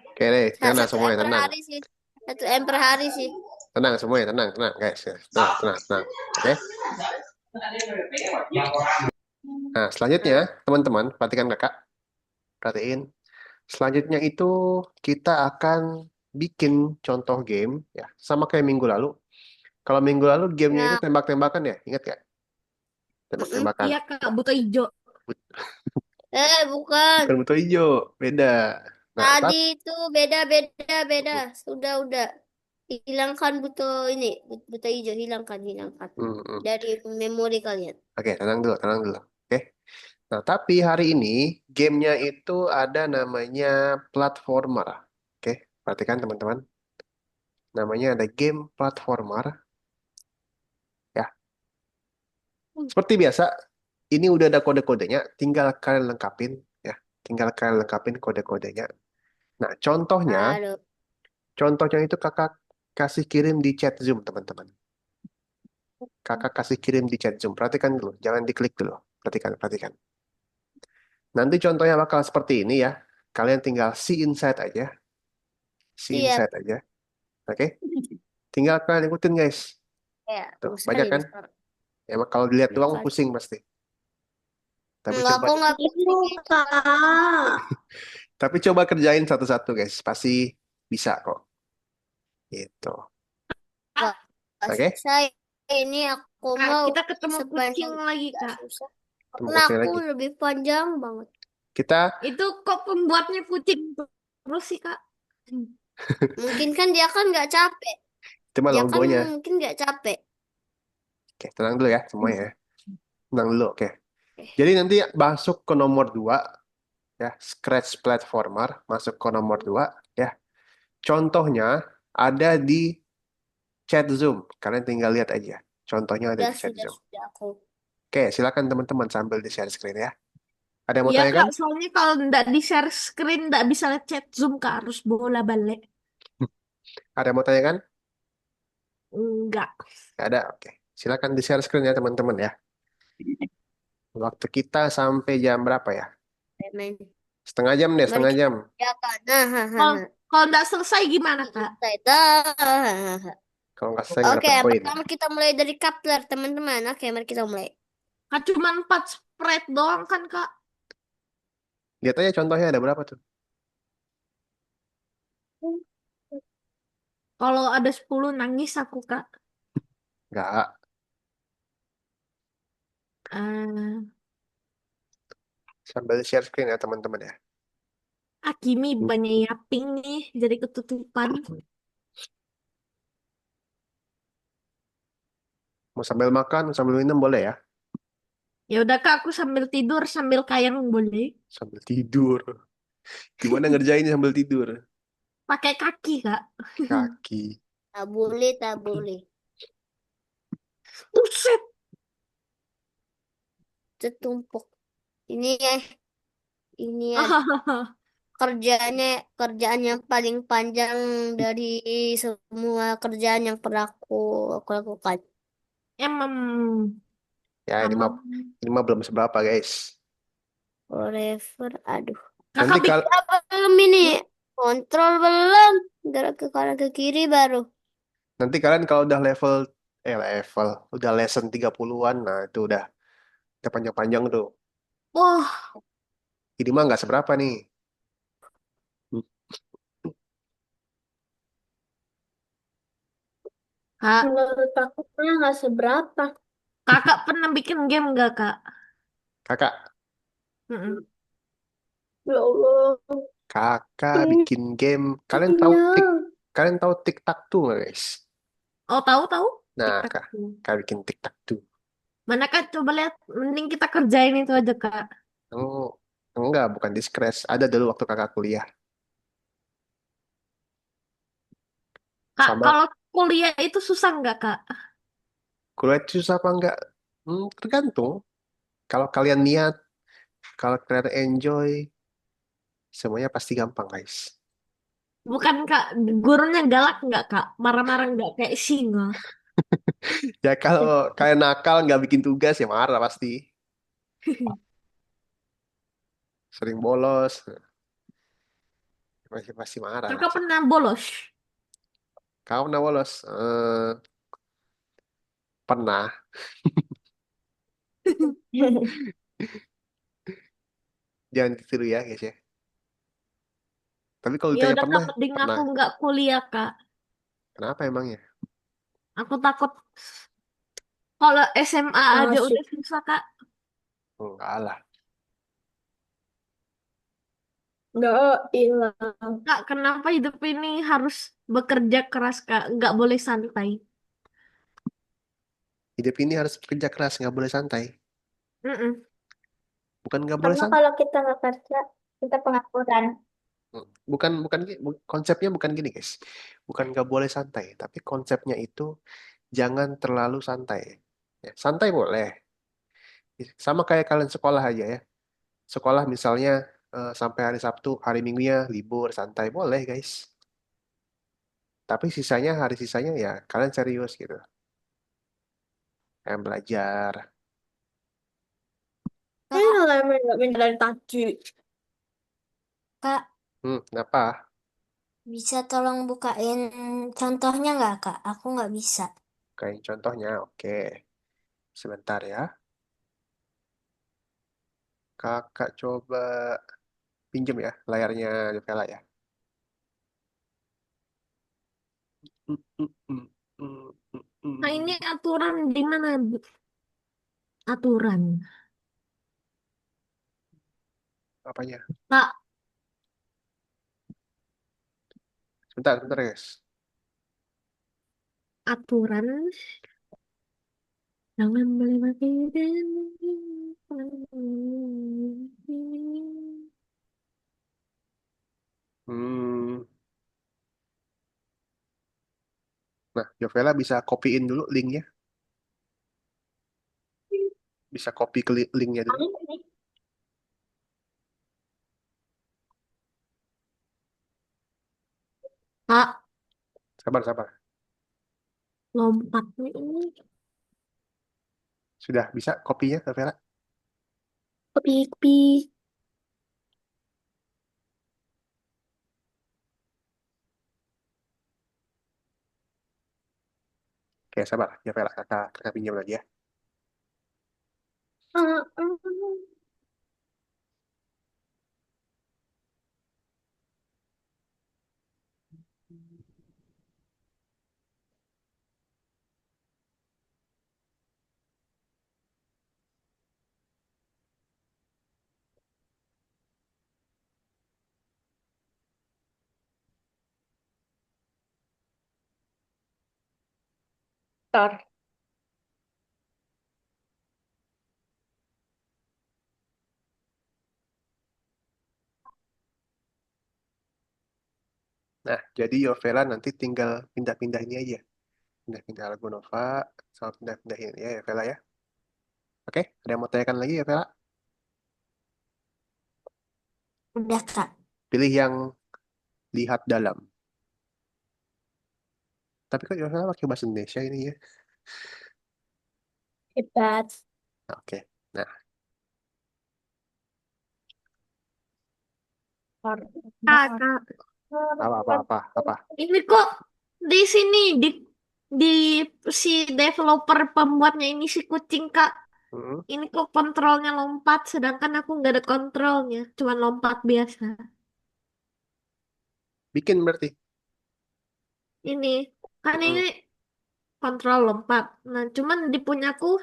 oke deh. Tenang 1 M semuanya, per tenang. hari sih. 1 M per hari sih. Tenang semuanya, tenang, tenang guys. Tenang, tenang, tenang. Oke. Nah, selanjutnya, teman-teman, perhatikan kakak. Perhatiin. Selanjutnya itu kita akan bikin contoh game, ya, sama kayak minggu lalu. Kalau minggu lalu gamenya itu Ya, tembak-tembakan ya, ingat gak? mm-mm. Tembak-tembakan. Iya kak, buta hijau. Bukan. Bukan betul hijau, beda. Nah, Tadi itu beda, beda, beda. Udah. Hilangkan buto ini, buto hijau, hilangkan. hmm, hmm. Dari memori kalian. Oke, tenang dulu, tenang dulu. Oke. Nah, tapi hari ini gamenya itu ada namanya platformer. Oke, perhatikan teman-teman. Namanya ada game platformer. Ya, seperti biasa, ini udah ada kode-kodenya. Tinggal kalian lengkapin. Ya, tinggal kalian lengkapin kode-kodenya. Nah, Aduh. contohnya itu kakak kasih kirim di chat Zoom, teman-teman. Kakak kasih kirim di chat Zoom. Perhatikan dulu, jangan diklik dulu. Perhatikan. Nanti contohnya bakal seperti ini ya. Kalian tinggal see inside aja. See Siap. inside aja. Oke? Tinggal kalian ikutin guys. Ya, Tuh, banyak usahain kan? sekarang. Ya, kalau dilihat Ya doang kan. pusing pasti. Tapi Enggak, coba kok nggak Itu, pusing itu. Kak. tapi coba kerjain satu-satu guys. Pasti bisa kok. Gitu. Nggak, nggak Oke? susah. Ini aku Kak, mau kita ketemu kucing sepanjang lagi nggak kak. susah. Temu Karena kucing aku lagi. lebih panjang banget. Kita Itu kok pembuatnya kucing terus sih kak? Mungkin kan dia kan nggak capek. itu mah Dia kan logonya. mungkin nggak capek. Oke, tenang dulu ya semuanya. Ya. Tenang dulu, oke. Eh, Jadi nanti masuk ke nomor 2 ya, Scratch Platformer masuk ke nomor 2 ya. Contohnya ada di chat Zoom. Kalian tinggal lihat aja. Contohnya ada di chat Zoom. sudah aku. Oke, silakan teman-teman sambil di share screen ya. Ada yang mau Iya kak, tanyakan? soalnya kalau nggak di share screen nggak bisa chat Zoom kak, harus bola balik. Ada yang mau tanyakan? Enggak. Nggak ada, oke. Silakan di share screen ya teman-teman ya. Waktu kita sampai jam berapa ya? Main. Setengah jam deh, Mari setengah kita jam. kerjakan. Kalau kalau nggak selesai gimana kak? Selesai. Dah. Kalau nggak selesai nggak Oke, dapat yang poin. pertama kita mulai dari Kepler, teman-teman. Oke, mari kita mulai. Kak cuma 4 spread doang kan kak? Lihat aja contohnya ada berapa tuh? Kalau ada 10 nangis aku kak. Nggak. Eh, Sambil share screen ya teman-teman ya. Akimi banyak yaping nih, jadi ketutupan. Mau sambil makan, mau sambil minum boleh ya. Ya udah kak, aku sambil tidur sambil kayang boleh. Sambil tidur. Gimana ngerjainnya sambil tidur? Pakai kaki kak. Kaki. Tak boleh, tak boleh. Buset. Setumpuk. Ini ya, ini ya kerjaan yang paling panjang dari semua kerjaan yang pernah aku lakukan. Emang Ya emang ini mah belum seberapa guys. Forever, aduh. Nanti kakak bikin Apa belum ini? Kontrol belum. Gerak ke kanan ke kiri baru. nanti kalian kalau udah level, udah lesson 30-an, nah itu udah panjang-panjang tuh. wah Ini mah nggak seberapa nih. kak, Menurut aku nggak seberapa. kakak pernah bikin game nggak kak? Kakak, Mm-mm. Ya Allah. kakak bikin game. Kalian tahu tic-tac-toe nggak guys? Oh tahu tahu. Nah, Tik tak. kakak bikin tic-tac-toe. Mana kak, coba lihat. Mending kita kerjain itu aja kak. Oh, enggak, bukan di Scratch. Ada dulu waktu kakak kuliah. Kak, Sama kalau kuliah itu susah nggak kak? kuliah itu susah apa enggak? Tergantung. Kalau kalian niat, kalau kalian enjoy, semuanya pasti gampang, guys. Bukan kak, gurunya galak nggak kak? Marah-marah nggak kayak singa? Ya kalau kalian nakal nggak bikin tugas, ya marah pasti. Sering bolos, pasti pasti marah. Kakak pernah bolos? Kau pernah bolos? Pernah. Jangan ditiru ya guys ya. Tapi kalau Ya ditanya udah pernah, Kak, mending pernah. aku nggak kuliah Kak. Kenapa emangnya? Aku takut kalau SMA aja Masuk. udah susah Kak. Enggak lah. Nggak hilang. Kak, kenapa hidup ini harus bekerja keras Kak? Nggak boleh santai. Hidup ini harus kerja keras, nggak boleh santai. Mm-mm. Bukan nggak boleh Karena santai. kalau kita nggak kerja, kita pengangguran. Bukan, bukan, konsepnya bukan gini guys. Bukan nggak boleh santai, tapi konsepnya itu jangan terlalu santai. Ya, santai boleh. Sama kayak kalian sekolah aja ya. Sekolah misalnya sampai hari Sabtu, hari Minggunya libur, santai boleh guys. Tapi sisanya, hari sisanya ya kalian serius gitu. Kalian belajar. Ini Kak, nggak minta dari tadi. Kak, Kenapa? Bisa tolong bukain contohnya nggak, Kak? Aku nggak bisa. Kayak contohnya, oke. Sebentar ya. Kakak coba pinjem ya layarnya Vela ya. Mm, mm, mm, mm, nah ini mm. aturan di mana, Bu? Aturan. Apanya? Kak, Sebentar, sebentar guys. aturan jangan melewati dan Hmm. Nah, Jovela bisa copyin dulu linknya. Bisa copy ke linknya dulu. Kak, Sabar, sabar. lompatnya ini Sudah bisa kopinya, Vela? Kopi-kopi. Oke, sabar. Ya, Vela, kakak pinjam lagi ya. Tor. Nah, jadi Yovela nanti tinggal pindah-pindah ini aja. Pindah-pindah lagu Nova, sama pindah-pindahin ya, Vela ya. Oke, ada yang mau tanyakan lagi ya, Vela? Udah, Kak. Pilih yang lihat dalam. Tapi kok Yovela pakai bahasa Indonesia ini ya? Hebat. Oke. Nah, Tor. Kak, Kak. apa? Ini kok di sini di si developer pembuatnya ini si kucing Kak. Hmm, Ini kok kontrolnya lompat, sedangkan aku nggak ada kontrolnya, cuma lompat biasa. bikin berarti. Ini kan ini Hmm, kontrol lompat. Nah, cuman di punyaku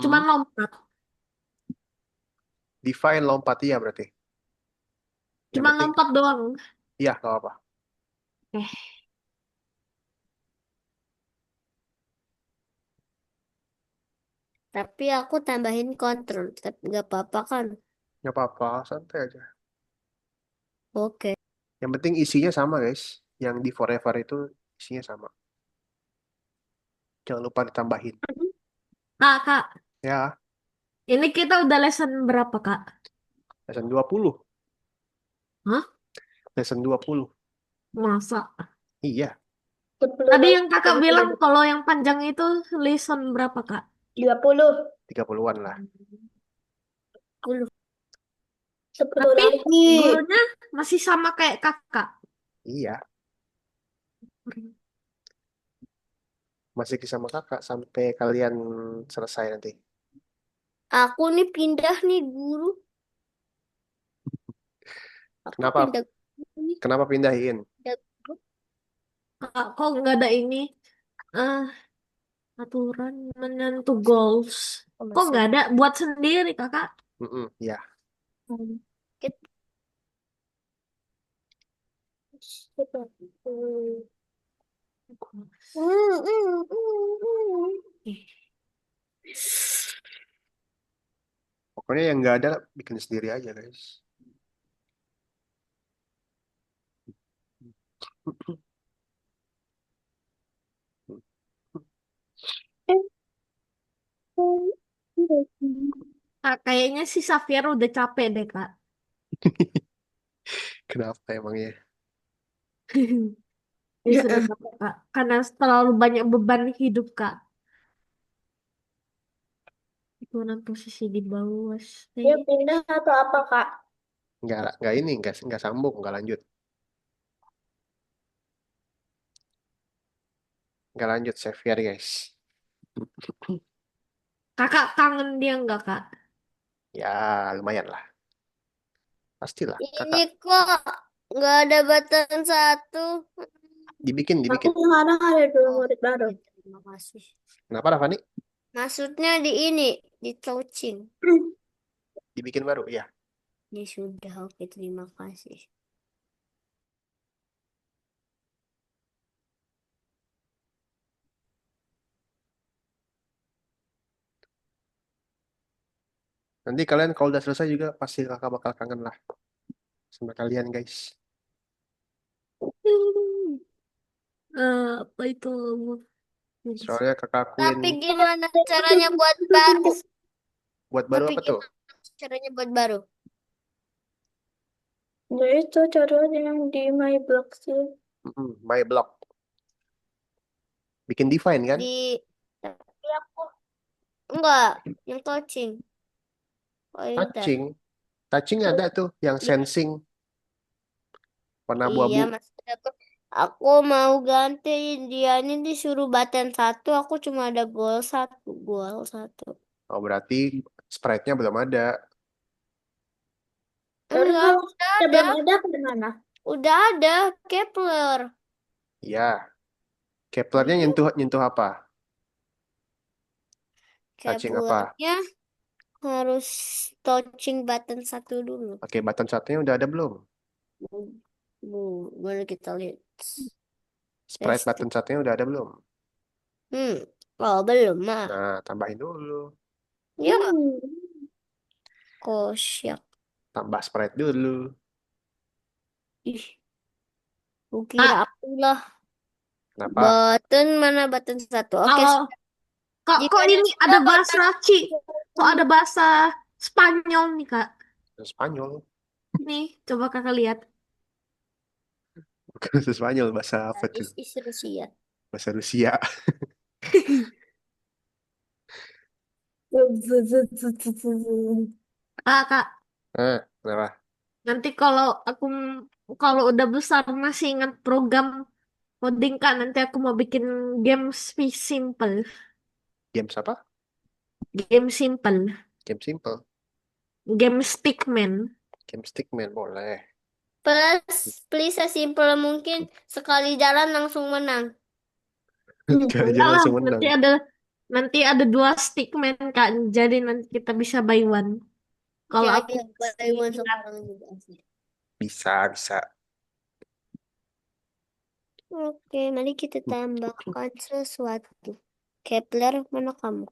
cuma hmm. lompat, Define lompat iya berarti. Yang cuma penting, lompat doang. iya, nggak apa. Eh, Tapi aku tambahin kontrol. Tapi nggak apa-apa kan? Nggak apa-apa, santai aja. Oke. Yang penting isinya sama, guys. Yang di Forever itu isinya sama. Jangan lupa ditambahin. Kak, Kak, Ya, ini kita udah lesson berapa Kak? lesson 20. Hah? Lesson 20. Masa? Iya, 10 Tadi lagi. yang kakak bilang kalau yang panjang itu lesson berapa Kak? 20. 30-an lah. 10. 10 Tapi lagi. gurunya masih sama kayak kakak. Iya, masih sama kakak sampai kalian selesai nanti. Aku nih pindah nih guru. Aku Kenapa? pindah guru nih. Kenapa pindahin? Pindah guru. Kak, kok nggak ada ini? Ah, aturan menyentuh goals. Oh, Kok masuk. nggak ada? Buat sendiri, Kakak. Ya. Hmm. Kita- Ih, Pokoknya yang nggak ada bikin sendiri aja guys. Kak, kayaknya si Xavier udah capek deh, Kak. Kenapa emangnya? Dia sudah capek, Kak. Karena terlalu banyak beban hidup, Kak. Ikuran posisi di bawah. Dia Stay. pindah atau apa, Kak? Nggak ini, nggak sambung, nggak lanjut. Nggak lanjut, Xavier guys. Kakak kangen dia nggak, Kak? Ya, lumayan lah. Pastilah, Ini kakak. kok nggak ada batan satu. Dibikin, Aku dibikin. sekarang ada dua murid baru. Terima kasih. Kenapa, Rafani? Maksudnya di ini, di coaching. Dibikin baru, ya. Ya sudah, oke, terima kasih. Nanti kalian kalau udah selesai juga pasti kakak bakal kangen lah sama kalian guys. Apa itu? Soalnya kakak Tapi gimana caranya buat baru? buat baru Tapi apa tuh? gimana caranya buat baru? Ya itu caranya yang di My Block sih. My block. Bikin define kan? Tapi aku enggak, yang coaching. Pointer. Touching. Touching ada tuh yang Iya, sensing warna iya, abu-abu. maksud aku mau ganti dia ini disuruh button satu, aku cuma ada goal satu. Oh, berarti sprite-nya belum ada. Terus enggak, udah ada. Belum ada apa gimana? Udah ada Kepler. Ya, Keplernya nyentuh nyentuh apa? Touching apa? Keplernya harus touching button satu dulu. Oke, button satunya udah ada belum? Bu, boleh kita lihat. Sprite Testing. button satunya udah ada belum? Oh belum mah. Nah, tambahin dulu. Ya, kosyak. Tambah sprite dulu. Ih, kukira Kak, aku lah. Kenapa? Button mana button satu? Oke, kalau kok jika kok ini sudah ada bahasa button kok ada bahasa Spanyol nih, Kak? Spanyol. Nih, coba Kakak lihat. Bukan bahasa Spanyol, bahasa apa tuh? is Rusia. Bahasa Rusia. Kak, Kenapa? nanti kalau udah besar masih ingat program coding, Kak, nanti aku mau bikin game simple. Games apa? Game simple. Game simple. Game Stickman. Game Stickman boleh. Please sesimpel mungkin sekali jalan langsung menang. Kali Enggak jalan lah, langsung menang. nanti ada dua stickman, Kak. Jadi nanti kita bisa buy one. Kalau Jadi aku masih Taiwan ingat. sekarang juga sih. Bisa, bisa. Oke, mari kita tambahkan sesuatu. Kepler, mana kamu?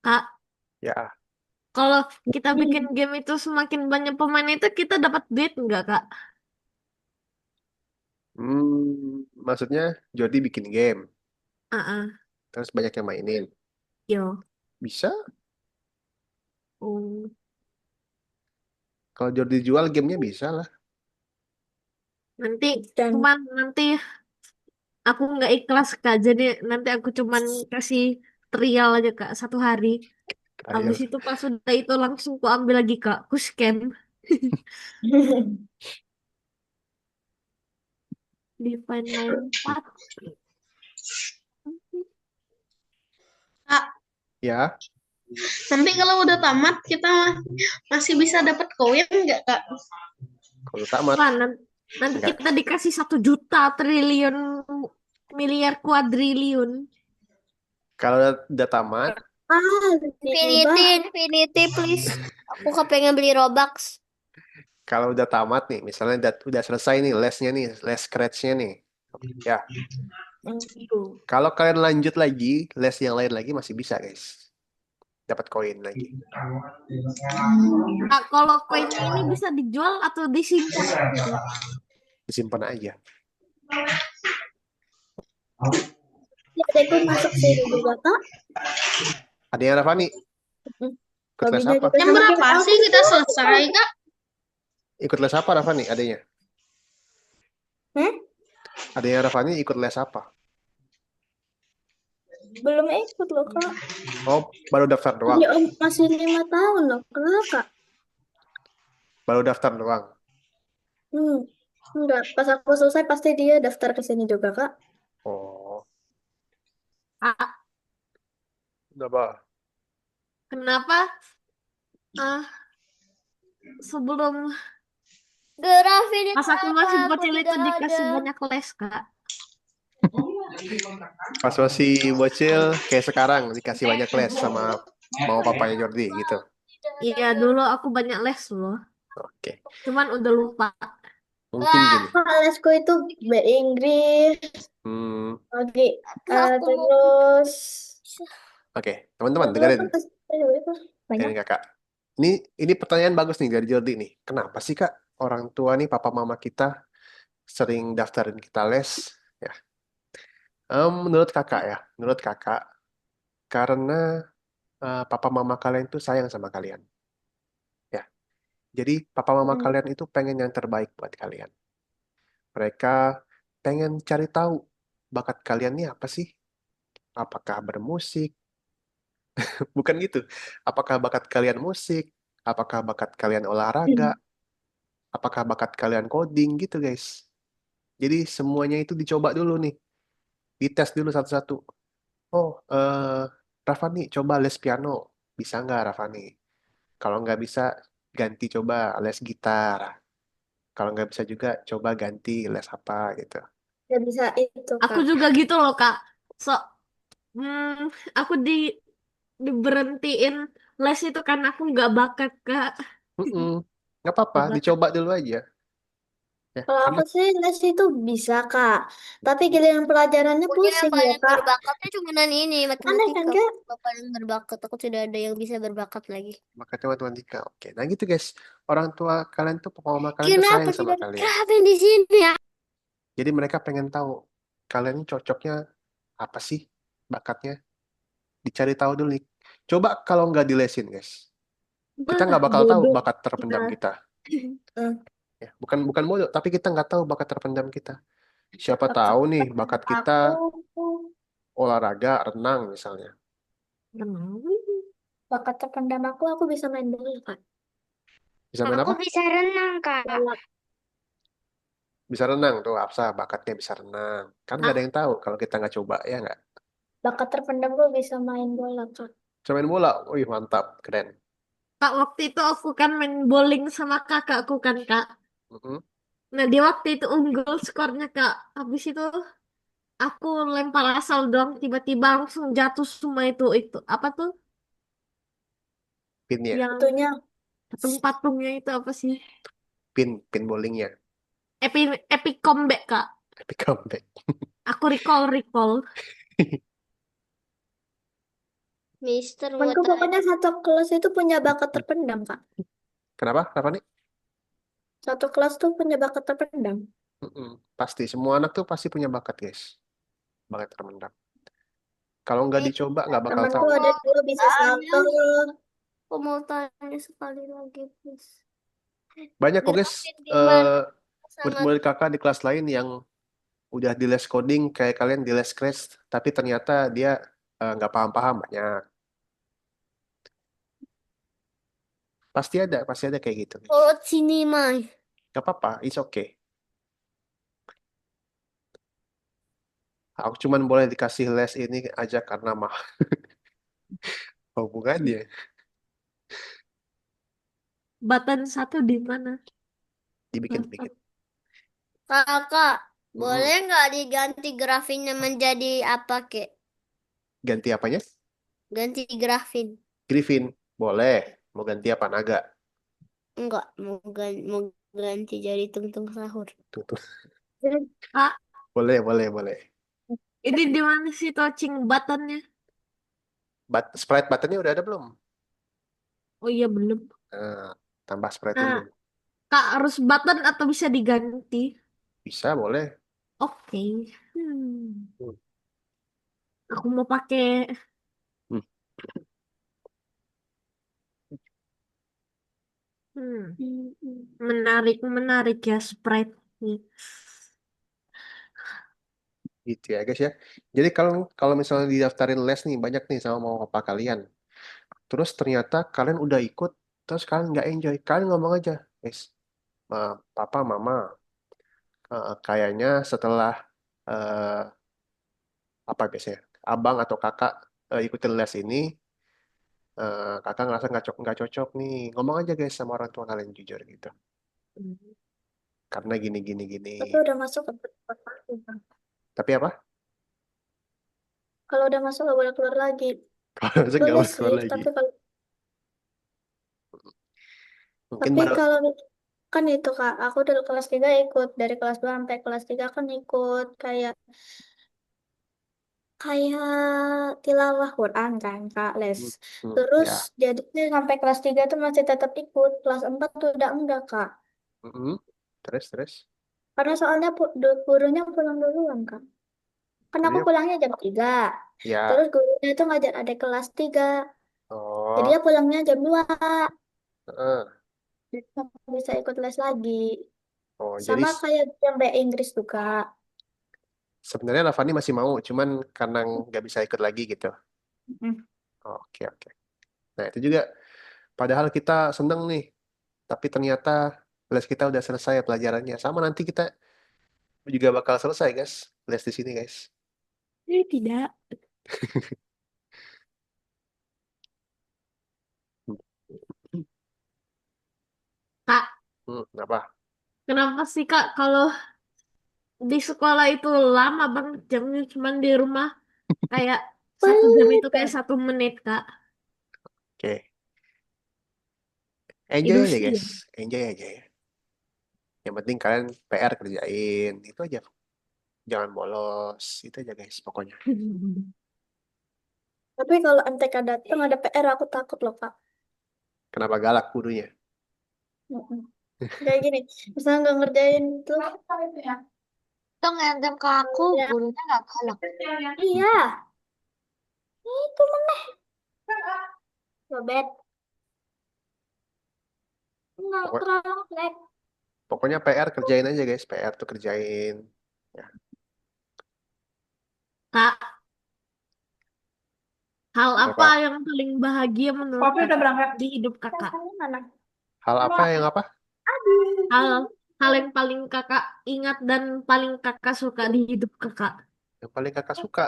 Kak, Ya. kalau kita bikin game itu semakin banyak pemain itu kita dapat duit nggak, Kak? Maksudnya Jordi bikin game, Ah, terus banyak yang mainin. yo. Bisa. Oh. Kalau Jordi jual gamenya bisa lah. Nanti cuman nanti aku nggak ikhlas, Kak. Jadi nanti aku cuman kasih trial aja, Kak, 1 hari. Habis Trial. itu pas udah itu langsung ku ambil lagi, Kak. Ku scam. Define my path. Kak, Ya, nanti kalau udah tamat kita masih bisa dapat koin nggak, Kak? kalau tamat Wah, nanti enggak. kita dikasih 1 juta triliun miliar kuadriliun. Kalau udah tamat, Infinity, please. Aku kepengen beli Robux. kalau udah tamat nih, misalnya udah selesai nih lesnya nih, les scratch-nya nih. Ya, kalau kalian lanjut lagi, les yang lain lagi masih bisa, guys. Dapat koin lagi. Kak, kalau koinnya ini bisa dijual atau disimpan aja, Kak? Disimpan aja. Adekku masuk sini juga, Kak. Ada yang Rafani? Ikut les Hobinya apa? juga Jam sama berapa kita. sih kita selesai, Kak? Ikut les apa Rafani? Adanya? Hmm? Ada yang Rafani ikut les apa? Belum ikut loh, Kak. Oh, baru daftar doang. Masih 5 tahun loh, Kak. Baru daftar doang. Enggak, pas aku selesai pasti dia daftar ke sini juga, Kak. Oh, Kak, kenapa? kenapa ah sebelum Grafin pas aku masih bocil itu dikasih banyak les, Kak? Pas masih bocil, kayak sekarang dikasih banyak les sama mau papanya Jordi gitu. Iya, dulu aku banyak les loh. Oke, Cuman udah lupa. mungkin gini. lesku itu Inggris, Hmm, terus oke, teman-teman dengerin, banyak. dengerin kakak. Ini pertanyaan bagus nih dari Jordi nih. Kenapa sih kak orang tua nih papa mama kita sering daftarin kita les? Ya, menurut kakak karena papa mama kalian tuh sayang sama kalian. Ya, jadi papa mama kalian itu pengen yang terbaik buat kalian. Mereka pengen cari tahu bakat kalian nih apa sih? Apakah bermusik? Bukan gitu. Apakah bakat kalian musik? Apakah bakat kalian olahraga? Apakah bakat kalian coding gitu, guys? Jadi semuanya itu dicoba dulu nih. Dites dulu satu-satu. Oh, Rafani coba les piano. Bisa nggak Rafani? Kalau nggak bisa, ganti coba les gitar. Kalau nggak bisa juga, coba ganti les apa gitu. Gak bisa itu, Aku Kak. juga gitu loh, Kak. So, hmm, aku diberhentiin les itu karena aku nggak bakat, Kak. Mm-mm. Nggak apa-apa, Nggak bakat. dicoba dulu aja. Ya, Kalau karena aku sih les itu bisa, Kak. Tapi giliran pelajarannya Punya yang pusing ya, paling Kak. berbakatnya cuma ini Aneh kan, matematika. Kak? Yang paling berbakat aku tidak ada yang bisa berbakat lagi. makanya matematika. Oke, nah gitu guys. Orang tua kalian tuh, papa mama kalian tuh Kenapa sayang sama tidak kalian. diterapin di sini ya? Jadi mereka pengen tahu kalian ini cocoknya apa sih bakatnya. Dicari tahu dulu nih. Coba kalau nggak dilesin guys, kita Bah, nggak bakal tahu bodoh. bakat terpendam Nah, kita. Ya, bukan bukan bodoh, tapi kita nggak tahu bakat terpendam kita. Siapa tahu nih bakat kita olahraga, renang misalnya. kenapa? Bakat terpendam aku bisa main bola, Kak. Bisa main apa? bisa renang, Kak. Bola. Bisa renang tuh, Apsa bakatnya bisa renang. Kan nggak ada yang tahu kalau kita nggak coba, ya nggak? Bakat terpendam bisa main bola, Kak. Bisa main bola, wih mantap, keren. Kak, waktu itu aku kan main bowling sama kakakku kan, Kak. Mm-mm. Nah, di waktu itu unggul skornya, Kak. Habis itu aku lempar asal dong, tiba-tiba langsung jatuh semua itu. Apa tuh? Pinnya, Yang Itunya patung-patungnya itu apa sih? pin bowlingnya. Epic comeback, Kak. Epic comeback. Aku recall. Mister buat temanku pokoknya satu kelas itu punya bakat terpendam, Kak. Kenapa? Kenapa nih? Satu kelas tuh punya bakat terpendam. Mm-mm. Pasti, semua anak tuh pasti punya bakat, guys. Bakat terpendam. Kalau nggak dicoba, nggak bakal Temanku tahu. ada dua bisa salto. Aku mau tanya sekali lagi, please. Banyak kok, guys, Grafit gimana? Sangat murid-murid kakak di kelas lain yang udah di les coding kayak kalian di les Scratch, tapi ternyata dia nggak paham-paham banyak. Pasti ada kayak gitu. Polot sini, Mai. Gak apa-apa, it's okay. Aku cuman boleh dikasih les ini aja karena mah hubungannya. Button 1 di mana? Dibikin. Kakak, Mm-mm. boleh nggak diganti grafinnya menjadi apa, Kek? Ganti apanya? Ganti grafin. Griffin. Boleh. Mau ganti apa? Naga. Enggak, mau ganti jadi tungtung sahur. Tuh, tuh. Kak, Boleh. ini di mana sih touching buttonnya? Sprite buttonnya udah ada belum? Oh iya belum. Nah, tambah sprite Nah, dulu. Kak harus button atau bisa diganti? Bisa, boleh. Oke. Hmm. Hmm. Aku mau pakai. Hmm. Hmm. Menarik ya Sprite. Gitu ya guys ya. Jadi kalau kalau misalnya didaftarin les nih banyak nih sama mau apa kalian. Terus ternyata kalian udah ikut, terus kalian nggak enjoy. Kalian ngomong aja, guys. Papa, mama, kayaknya setelah eh, apa biasanya, abang atau kakak ikutin les ini, kakak ngerasa nggak cocok nih. Ngomong aja guys sama orang tua kalian jujur gitu. Karena gini. Tapi udah masuk ke tempat lagi, Bang. Tapi apa? Kalau udah masuk nggak boleh keluar lagi. Kalau masuk nggak Boleh boleh sih, keluar lagi. Mungkin tapi baru, kalau kan itu Kak, aku dari kelas 3 ikut, dari kelas 2 sampai kelas 3 kan ikut kayak kayak tilawah Quran kan Kak, les. hmm, hmm, Terus ya. jadinya sampai kelas 3 tuh masih tetap ikut, kelas 4 tuh udah enggak Kak. Hmm. Terus, Karena soalnya gurunya pulang duluan Kak. Kan aku gurunya, pulangnya jam 3. Terus ya. gurunya itu ngajar adik kelas 3. Jadi dia Oh, pulangnya jam 2. heeh. Jadi nggak bisa ikut les lagi. Oh, jadi Sama kayak yang bahasa Inggris juga. sebenarnya Lavani masih mau, cuman karena nggak bisa ikut lagi gitu. Mm. Oke. Nah, itu juga padahal kita seneng nih, tapi ternyata les kita udah selesai pelajarannya. Sama nanti kita juga bakal selesai, guys. Les di sini, guys. Tidak. Hmm. Kak, Apa? kenapa sih Kak kalau di sekolah itu lama banget jamnya cuman di rumah kayak 1 jam itu kayak Bener. 1 menit Kak. Oke. Enjoy aja, Ilusi ya. guys. Enjoy aja ya. Yang penting kalian PR kerjain. Itu aja. Jangan bolos. Itu aja, guys. Pokoknya. Tapi kalau MTK datang ada PR aku takut loh Kak. Kenapa galak gurunya? Mm-mm. Kayak gini, misalnya nggak ngerjain tuh. Itu ngantem ke aku, Ya, gurunya nggak galak. iya, itu meneh. Robet, nggak Pokok- terlalu jelek. Pokoknya PR kerjain aja, guys. PR tuh kerjain. Ya. Kak, hal apa Apa? yang paling bahagia menurut Papi udah Kakak berangkat. di hidup Kakak? Kakaknya mana? Hal apa yang apa? Hal hal yang paling Kakak ingat dan paling Kakak suka di hidup Kakak. Yang paling kakak suka?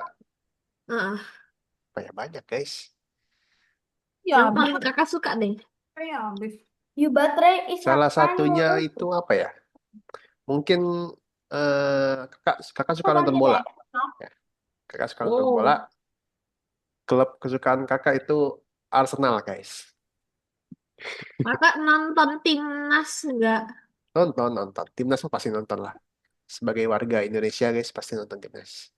Heeh. Banyak, guys. Ya, Yang habis. paling Kakak suka deh. Ya, habis. You baterai is Salah fine. satunya itu apa ya? Mungkin kakak suka Kok nonton ganti bola. deh? Ya, kakak suka nonton bola. Oh, Klub kesukaan kakak itu Arsenal, guys. Kakak nonton timnas nggak? Nonton. Timnas mah pasti nonton lah. Sebagai warga Indonesia, guys, pasti nonton timnas.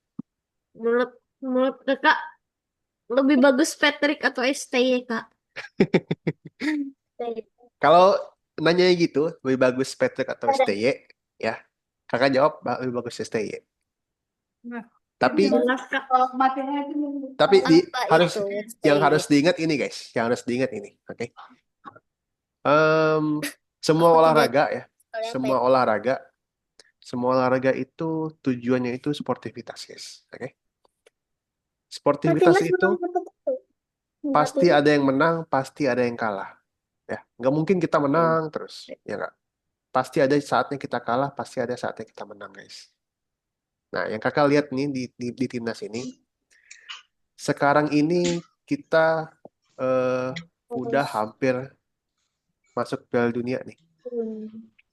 Menurut menurut Kakak lebih bagus Patrick atau STY Kak? Kalau nanya gitu, lebih bagus Patrick atau Ada. STY, ya. Kakak jawab lebih bagus STY. Nah, Tapi Jelas Kak. kalau matinya itu tapi Apa harus itu? yang STY? harus diingat ini, guys. Yang harus diingat ini, oke? Em, semua Aku tidak olahraga ya, tahu apa semua itu. olahraga, semua olahraga itu tujuannya itu sportivitas, guys. Oke? Sportivitas timnas itu belum tentu. Enggak pasti timnas. ada yang menang, pasti ada yang kalah. Ya, nggak mungkin kita menang terus, ya nggak? Pasti ada saatnya kita kalah, pasti ada saatnya kita menang, guys. Nah, yang kakak lihat nih di timnas ini, sekarang ini kita udah hampir masuk Piala Dunia nih.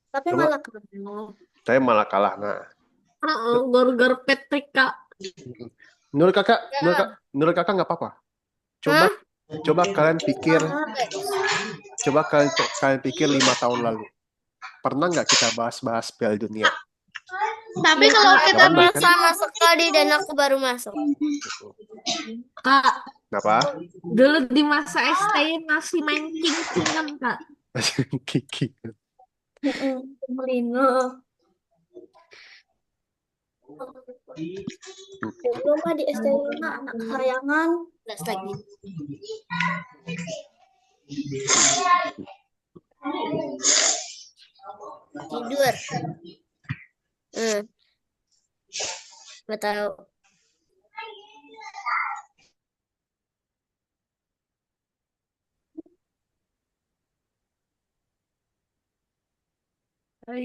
Tapi Coba, malah kalah. saya malah kalah. Nah, Gara-gara Patrick, Kak. menurut kakak, Ya. menurut kakak nggak apa-apa. Coba, Hah? coba kalian pikir, Kalah, guys. kalian pikir 5 tahun lalu, pernah nggak kita bahas-bahas Piala Dunia? Tapi Nggak kalau kita pernah kan? sama sekali dan aku baru masuk. Kak, Kenapa? dulu di masa STI masih main king-kingan, Kak. Masih Kiki. Lino. Dulu mah di STI mah anak kesayangan. Gas lagi. Tidur. Nggak tahu.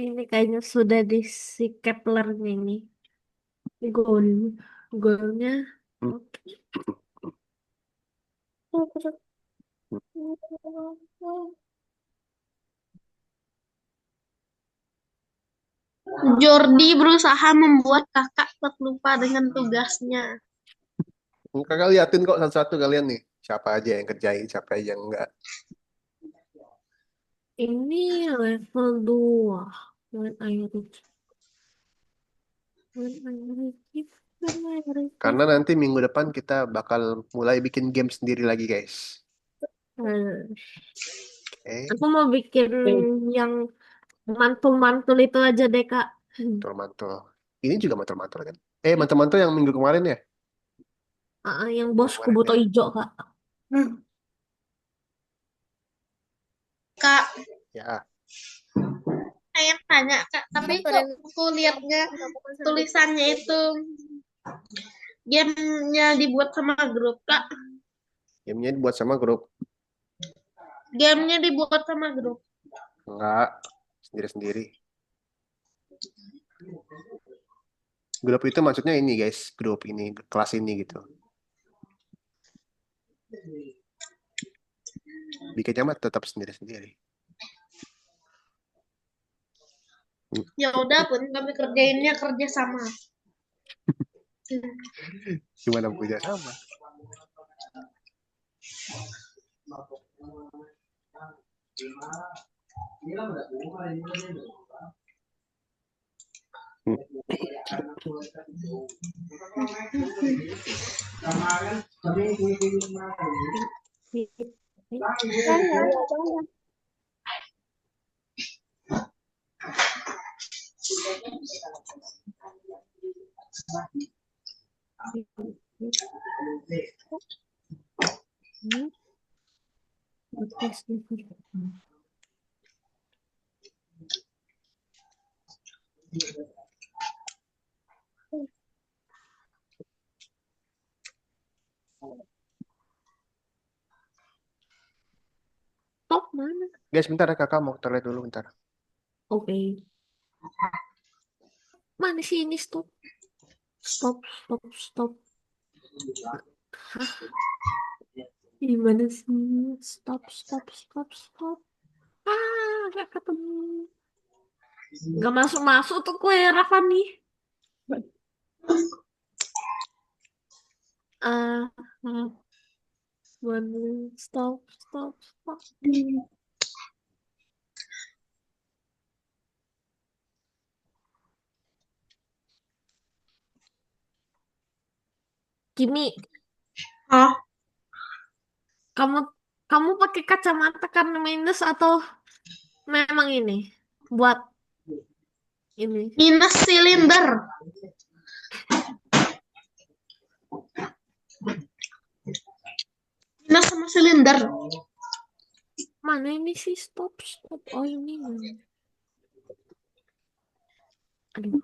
Ini kayaknya sudah di si Kepler ini. Gol. Golnya. Hmm. Oke. Jordi berusaha membuat kakak terlupa dengan tugasnya. Kakak liatin kok satu-satu kalian nih. Siapa aja yang kerjain, siapa aja yang enggak. Ini level 2. When I reach. When I reach. When I reach. Karena nanti minggu depan kita bakal mulai bikin game sendiri lagi, guys. Oke, Aku mau bikin yang mantul-mantul itu aja deh, Kak. mantul-mantul. Ini juga mantul-mantul kan? Mantul-mantul yang minggu kemarin ya? Yang bos Kemarin Kuboto ya. Ijo, Kak. Kak, Ya, pengen tanya Kak, tapi kok aku lihatnya tulisannya itu gamenya dibuat sama grup Kak. gamenya dibuat sama grup. Gamenya dibuat sama grup. Enggak, sendiri-sendiri. Grup itu maksudnya ini, guys. Grup ini, kelas ini gitu. Bikinnya mah tetap sendiri-sendiri. Ya udah pun kami kerjainnya kerja sama. Gimana bekerja sama? Top mana? Guys, bentar ya, kakak mau toilet dulu bentar. Oke. Mana sih ini stop? Stop, stop, stop. Hah? Gimana sih? Stop, stop, stop, stop. Gak ketemu. Gak masuk-masuk tuh kue Rafa nih. Ah, one minute. Stop, stop, stop. Kimi, Hah? kamu kamu pakai kacamata karena minus atau memang ini buat ini? Minus silinder. Minus sama silinder. Mana ini sih stop, stop. Oh ini. Aduh.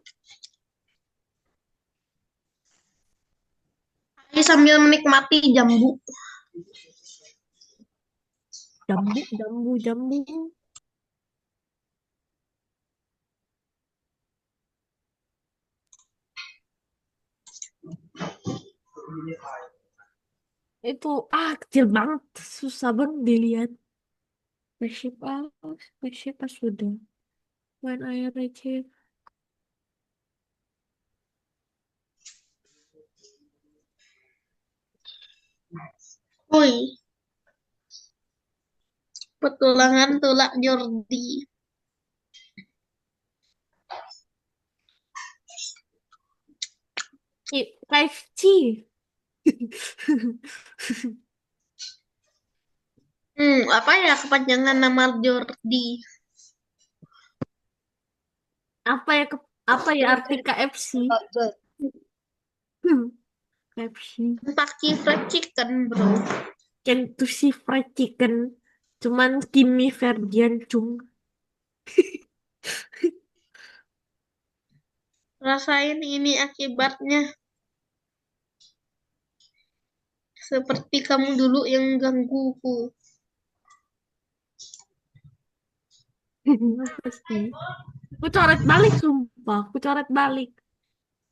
Hai sambil menikmati jambu. Jambu, jambu, jambu. Itu kecil banget, susah banget dilihat. Spaceship pas sudah. When I reach. Woi, petualangan tulak Jordi. 5G. Apa ya kepanjangan nama Jordi? Apa ya apa ya arti KFC? KFC. Kentucky Fried Chicken, bro. Kentucky Fried Chicken. Cuman Kimi Ferdian Chung. Rasain ini akibatnya. Seperti kamu dulu yang gangguku. Apa sih? Aku coret balik sumpah. Aku coret balik.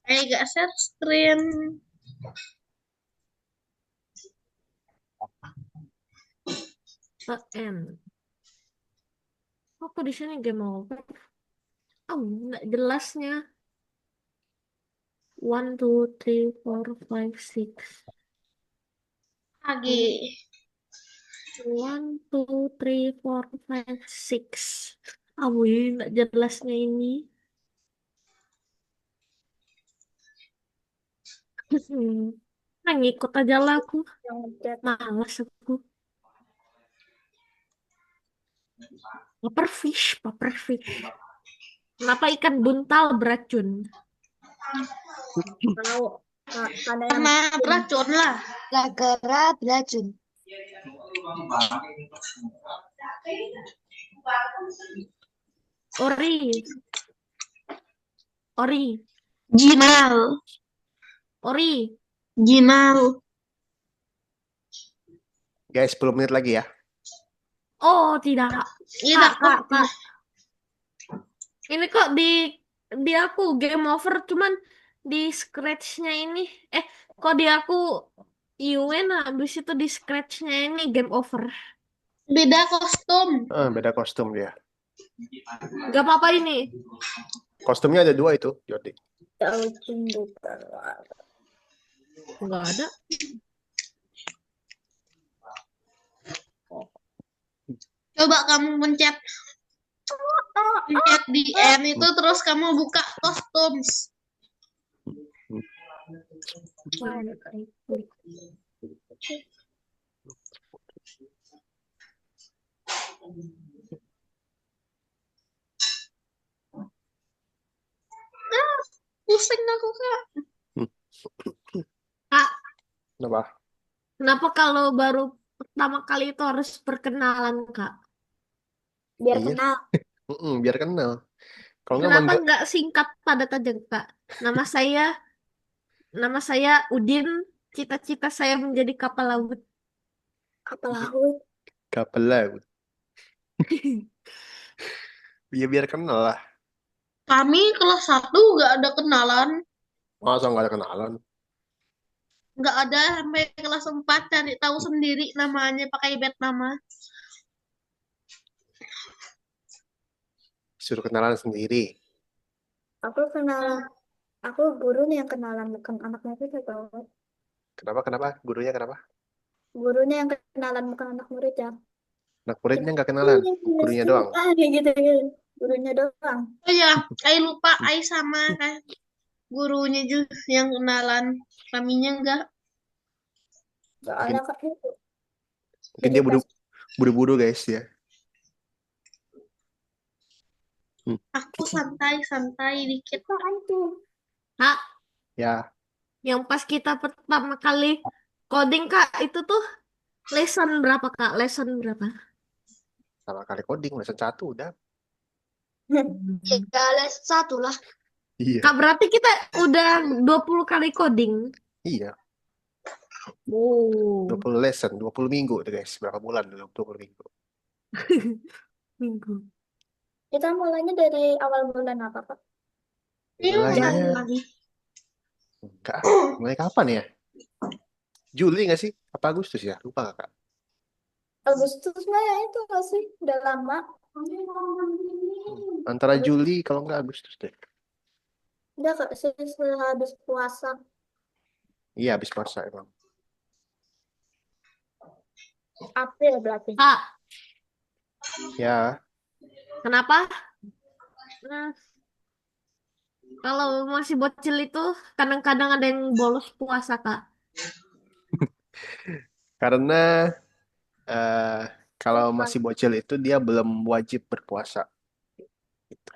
Gak share screen. End. Kok di sini game over? Nggak jelasnya. 1, 2, 3, 4, 5, 6. AG. 1, 2, 3, 4, 5, 6. Ini nggak jelasnya ini. Nah, ngikut aja lah aku. Yang ngechat. Malas aku. Pufferfish. Kenapa ikan buntal beracun? Tahu. Ada yang Karena beracun lah. Gara-gara beracun. Ori. Jinal. Guys, 10 menit lagi ya. Oh, tidak. Tidak, Kak. Ini kok di aku game over, cuman di scratch-nya ini. Kok di aku UN habis itu di scratch-nya ini game over. Beda kostum. Beda kostum dia. Gak apa-apa ini. Kostumnya ada 2 itu, Jordi. tahu bukan. Nggak ada. Coba kamu pencet di N itu terus kamu buka kostum. Pusing aku, Kak. Kak, Kenapa? kenapa kalau baru pertama kali itu harus perkenalan, Kak? Biar Iya. kenal. Biar kenal. Kalau nggak Kenapa manggil nggak singkat padat aja, Kak? Nama saya Udin. Cita-cita saya menjadi kapal laut. Kapal laut. kapal laut. Ya biar kenal lah. Kami kelas 1 nggak ada kenalan. Masa nggak ada kenalan? Nggak ada sampai kelas 4 cari tahu sendiri namanya pakai bed nama. Suruh kenalan sendiri. Aku kenalan. Aku guru nih yang kenalan, bukan anaknya kita tahu. Kenapa? Gurunya kenapa? Gurunya yang kenalan, bukan anak murid ya. Anak muridnya nggak kenalan. Gurunya doang. Kayak gitu. Gurunya doang. Oh ya, Ai lupa, Ai sama kan gurunya juga yang kenalan. Kaminya enggak. Soalnya kan itu. Mungkin dia buru-buru guys ya. Aku santai dikit. Apaan tuh? Kak, Ya, yang pas kita pertama kali coding, Kak, itu tuh lesson berapa, Kak? Lesson berapa? sama kali coding lesson 1 udah. Ya, les 1 lah. Iya. Kak, berarti kita udah 20 kali coding. Iya. Oh. 20 lesson, 20 minggu tuh guys. Berapa bulan tuh 20 minggu? Minggu. Kita mulainya dari awal bulan apa, Pak? Mulainya Januari. enggak. Mulai kapan ya? Juli nggak sih? Apa Agustus ya? Lupa Kak. Agustus mah ya itu nggak sih? Udah lama. Antara Agustus Juli kalau nggak Agustus deh. udah kak sih setelah habis puasa. Iya, habis puasa emang. April berarti. Kak, Ya, kenapa? Nah, kalau masih bocil itu kadang-kadang ada yang bolos puasa, Kak. karena eh, kalau masih bocil itu dia belum wajib berpuasa.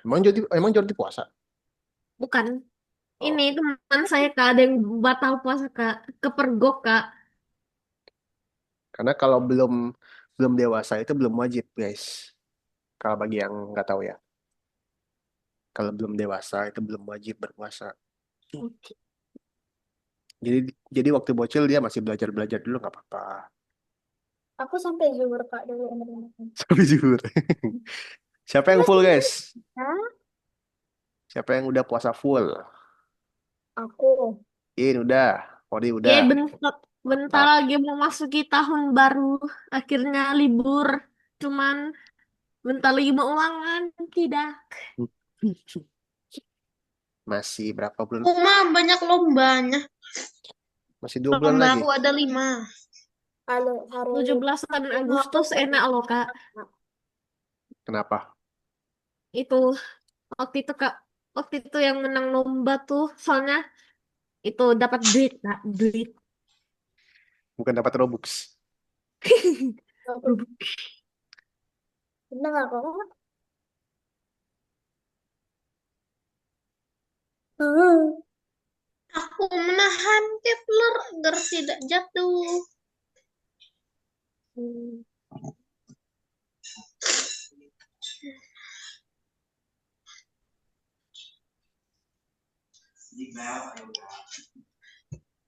Emang jadi puasa? Bukan. Ini Oh, teman saya, Kak, ada yang batal puasa, Kak. Kepergok, Kak. karena kalau belum belum dewasa itu belum wajib, guys. Kalau bagi yang nggak tahu ya, kalau belum dewasa itu belum wajib berpuasa. Jadi jadi waktu bocil dia masih belajar dulu nggak apa-apa. Aku sampai zuhur kak dulu umur. Sampai zuhur. Siapa yang full, guys? Hah? Siapa yang udah puasa full? Aku. Ini udah, Odi Ya, udah. bentar, bentar Mantap. lagi mau masuki tahun baru. Akhirnya libur. Cuman bentar lagi mau ulangan. Tidak. Masih berapa bulan? Aku mah banyak lombanya. Masih 2 bulan Lomba lagi. aku ada 5. Kalau hari 17-an itu aku Agustus enak loh, Kak. Kenapa? Itu waktu itu, Kak. Waktu itu yang menang lomba tuh. Soalnya itu dapat duit, Kak. Duit. Bukan dapat Robux. benar aku. Aku menahan Kepler agar tidak jatuh.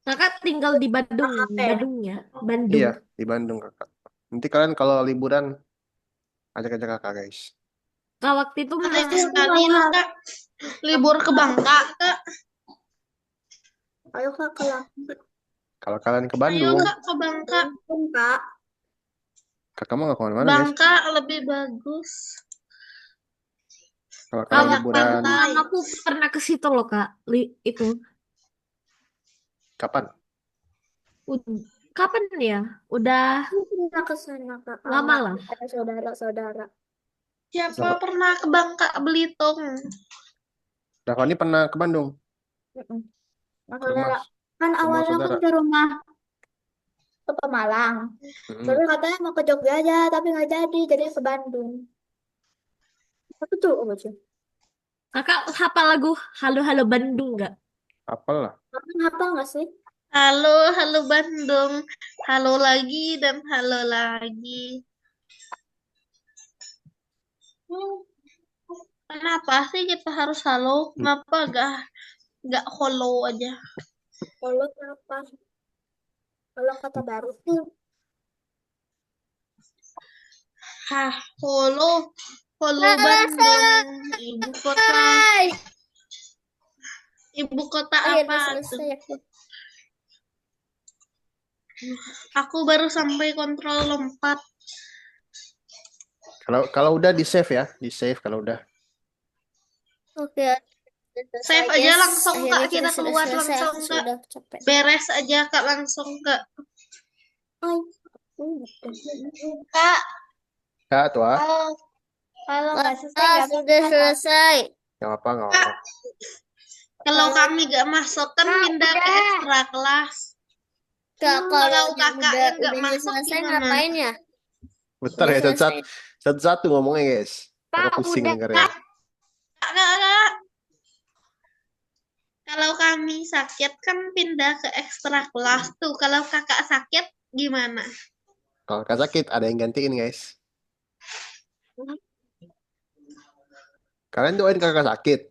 Kakak tinggal di Bandung, Bandung ya, Bandung. Iya, di Bandung kakak. Nanti kalian kalau liburan ajak-ajak kakak, guys. Kak waktu itu Ayo masih sekali lah, Kak. Libur ke Bangka, Kak. Ayo kak ke Kalau kalian ke Ayo, Bandung, Kak, ke Bangka. Lampung kak. kakak mau nggak kemana-mana, guys. Bangka lebih bagus. Kalau Kak kalian Banyak waktu itu liburan, pantai. aku pernah ke situ loh Kak. Itu kapan? Kapan ya? Udah Aku pernah ke sana kak. lama Sama lah. ada saudara-saudara. Siapa pernah ke Bangka Belitung? Nah, ini pernah ke Bandung? Mm-mm. Nah, Ke rumah, saudara. Kan ke rumah awalnya kan saudara. ke rumah ke Pemalang. Mm-mm. Tapi katanya mau ke Jogja aja, tapi nggak jadi ke Bandung. Apa tuh? Apa tuh? Kakak hafal lagu Halo Halo Bandung nggak? Apalah. Kamu hafal nggak sih? Halo, halo Bandung. Halo lagi dan halo lagi. Kenapa sih kita harus halo? Kenapa gak follow aja? Kalau apa? Kalau kata baru tuh. Hah, follow Bandung. Ibu kota Akhirnya apa tuh? selesai aku. Aku baru sampai kontrol lompat. Kalau udah di save ya, di save kalau udah. Oke. Save aja langsung, Kak. Kita keluar langsung, Kak. Sudah capek. Beres aja, Kak, langsung, Kak. Ay. Kak, Ya, tuh ah. kalau nggak selesai nggak Sudah apa-apa. selesai. Nggak apa, nggak apa. Kalau kami gak masuk kan pindah ke ekstra kelas. Kak, Kalau kakaknya nggak masuk selesai gimana? ngapain ya? Bentar ya, satu-satu ngomongnya, guys. Aku pusing dengernya. Kak. Kalau kami sakit kan pindah ke ekstra kelas tuh. Kalau kakak sakit gimana? Kalau kakak sakit, ada yang gantiin, guys. Kalian doain kakak sakit.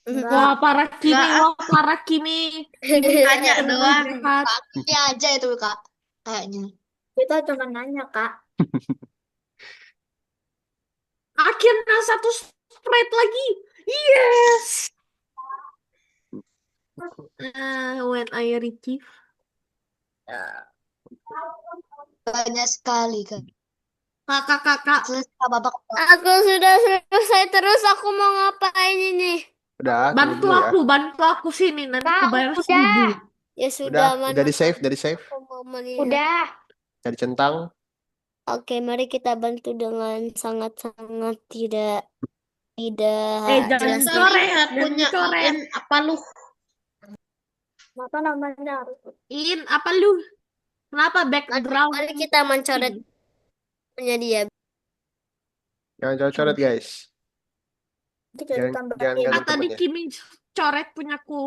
Wah parah Kimi, wah parah Kimi. Tanya doang. Ini aja itu Kak, kayaknya. Kita cuma nanya, Kak. Akhirnya satu straight lagi. Yes. When I receive. Banyak sekali kan. Kakak. Bapak. Aku sudah selesai terus. Aku mau ngapain ini? Udah, tunggu dulu ya. Bantu aku sini. Nanti Kak, aku bayar udah. 1.000. Ya Udah, sudah, udah mana di save, Kak? udah di save. Aku mau melihat. Udah. Udah dicentang. Oke, mari kita bantu dengan sangat-sangat tidak Jangan jelas. coret. Terlihat Jangan punya coret. IN apa lu? Apa namanya? In, apa lu? Kenapa background? Mari kita mencoret punya dia. Jangan coret-coret, guys. Nanti jadi Jangan tambahin. ganggu Tadi temennya. Kimi coret punyaku.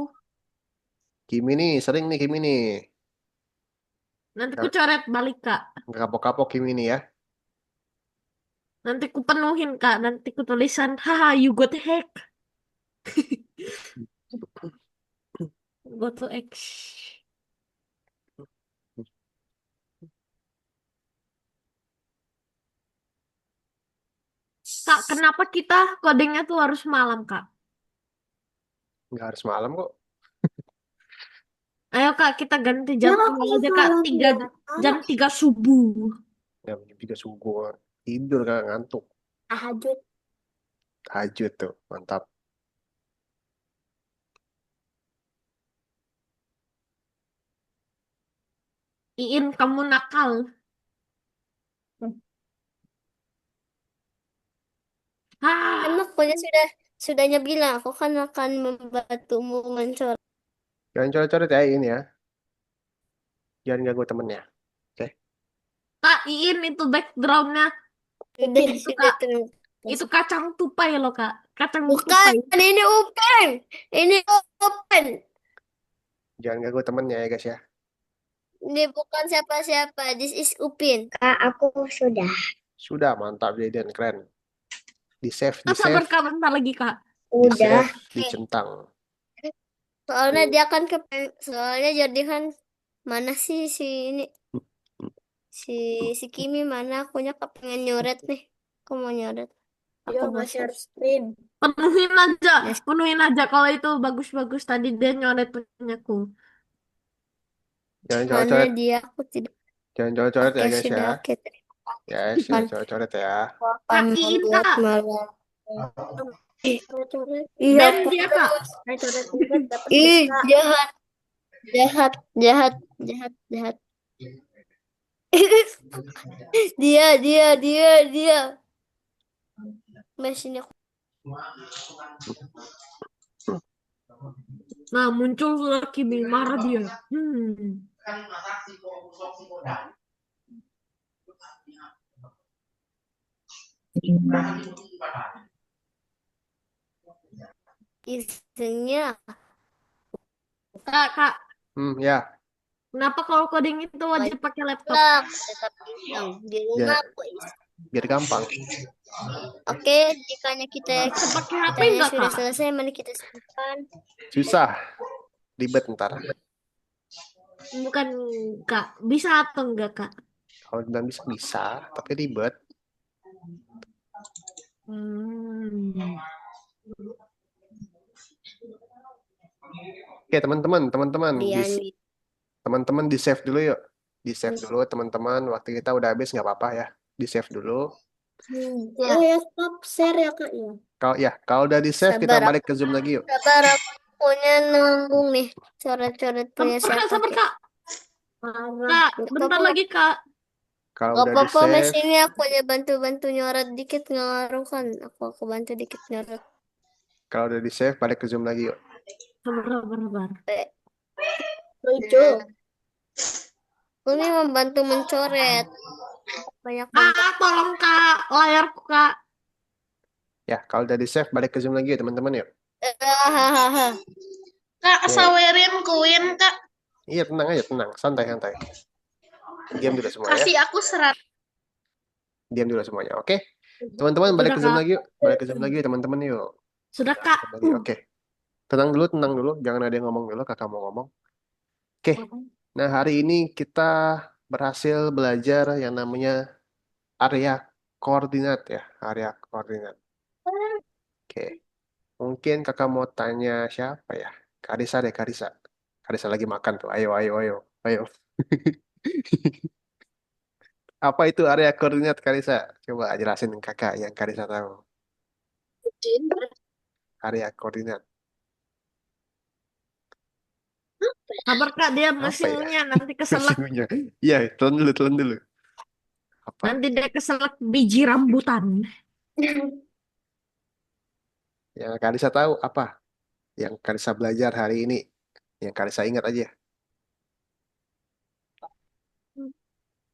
Kimi nih, sering nih Kimi nih. Nanti ku coret balik, Kak. Nggak kapok-kapok Kimi nih ya. Nanti ku penuhin, Kak. Nanti ku tulisan, haha, you got hack. Go to X. Kak, kenapa kita codingnya tuh harus malam, Kak? Nggak harus malam kok. Ayo, Kak, kita ganti jam Ya, awal aja, Kak. malam ya. Jam 3 subuh. Jam 3 subuh. Tidur kan ngantuk. Tahajud. Tahajud tuh, mantap. Iin, kamu nakal. Kan Ah, aku sudahnya bilang aku kan akan membantumu mencoret. Jangan coret-coret ya ini ya. Jangan ganggu temennya. Kak, Iin itu backgroundnya. Sudah, Itu, sudah Kak. terus. Itu kacang tupai loh, Kak. Kacang Bukan, tupai. ini open. Ini open. Jangan ganggu temennya ya guys ya. Ini bukan siapa-siapa. This is Upin. Kak, aku sudah. Sudah, mantap Jaden, keren. Di save, di Kak, sabar, save, Kak. Bentar lagi, Kak. di Udah. save, dicentang. Soalnya dia kan soalnya jadi kan mana sih si ini si Kimi mana akunya kepengen nyoret nih. Aku mau nyoret. Yo, Aku nggak mau share screen. Penuhin aja. Yes. Penuhin aja. Kalau itu bagus-bagus tadi dia nyoret punyaku. Jangan Mana coret-coret, dia? Aku tidak. jangan coret-coret ya Oke, guys sudah. ya. Oke. Guys, jangan Kan coret-coret ya. aku akan Kak, Iin, membuat Kak. malam. Coret-coret. Iya, Dan dia, Kak. Ayo coret-coret dapat ih, bisa. jahat, jahat, jahat, jahat, jahat. Dia. Mesinnya. Nah, muncul sudah Kimi. Marah dia. Isinya. Kak. Ya. Kenapa kalau coding itu wajib pakai laptop? Tetap bilang di rumah aku isi. Biar gampang. Oke, jikanya kita Pakai HP kitanya enggak, sudah Kak? selesai, mari kita simpan. Susah. Ribet ntar. Bukan, Kak. Bisa atau enggak, Kak? Kalau bilang bisa, tapi ribet. Oke, teman-teman, Dia teman-teman di save dulu yuk. Di save dulu, teman-teman. Waktu kita udah habis nggak apa-apa ya. Di save dulu. ya. Oh ya, stop share ya Kak ya. Kalau udah di save kita Sabar, balik ke Zoom lagi yuk. Sabar, aku punya nanggung nih. Coret-coret punya siapa? Sabar, Kak. Parah. Kak, bentar lagi, Kak. Kalau Gak udah di apa-apa, save, mesinnya aku ya bantu-bantu nyoret dikit ngaruh kan. Aku bantu dikit nyoret. kalau udah di save balik ke Zoom lagi yuk. Sabar. Lucu. Ini membantu mencoret. Banyak Tolong, Kak. Layarku, Kak. Ya, kalau udah di save balik ke Zoom lagi yuk teman-teman yuk. Hahaha. Kak, Oke. sawerin koin, Kak. Iya, tenang aja, tenang. Santai. Diam dulu semua ya. Kasih aku 100. Diam dulu semuanya, oke? Teman-teman balik Sudah, ke Zoom Kak. lagi yuk. Balik ke Zoom lagi yuk teman-teman yuk. Sudah, Kak. Oke. Tenang dulu. Jangan ada yang ngomong dulu, kakak mau ngomong. Oke. Nah, hari ini kita berhasil belajar yang namanya area koordinat ya. Area koordinat. Oke. Mungkin kakak mau tanya siapa ya? Karisa deh, Karisa. Karisa lagi makan tuh. Ayo. Apa itu area koordinat, Karisa? Coba jelasin kakak yang Karisa tahu. Area koordinat. Sabar Kak, dia Apa ya? mesinnya nanti keselak. Mesinnya. Iya, telan dulu, telan dulu. Apa? Nanti dia keselak biji rambutan. Yang Karisa tahu apa? Yang Karisa belajar hari ini. Yang Karisa ingat aja.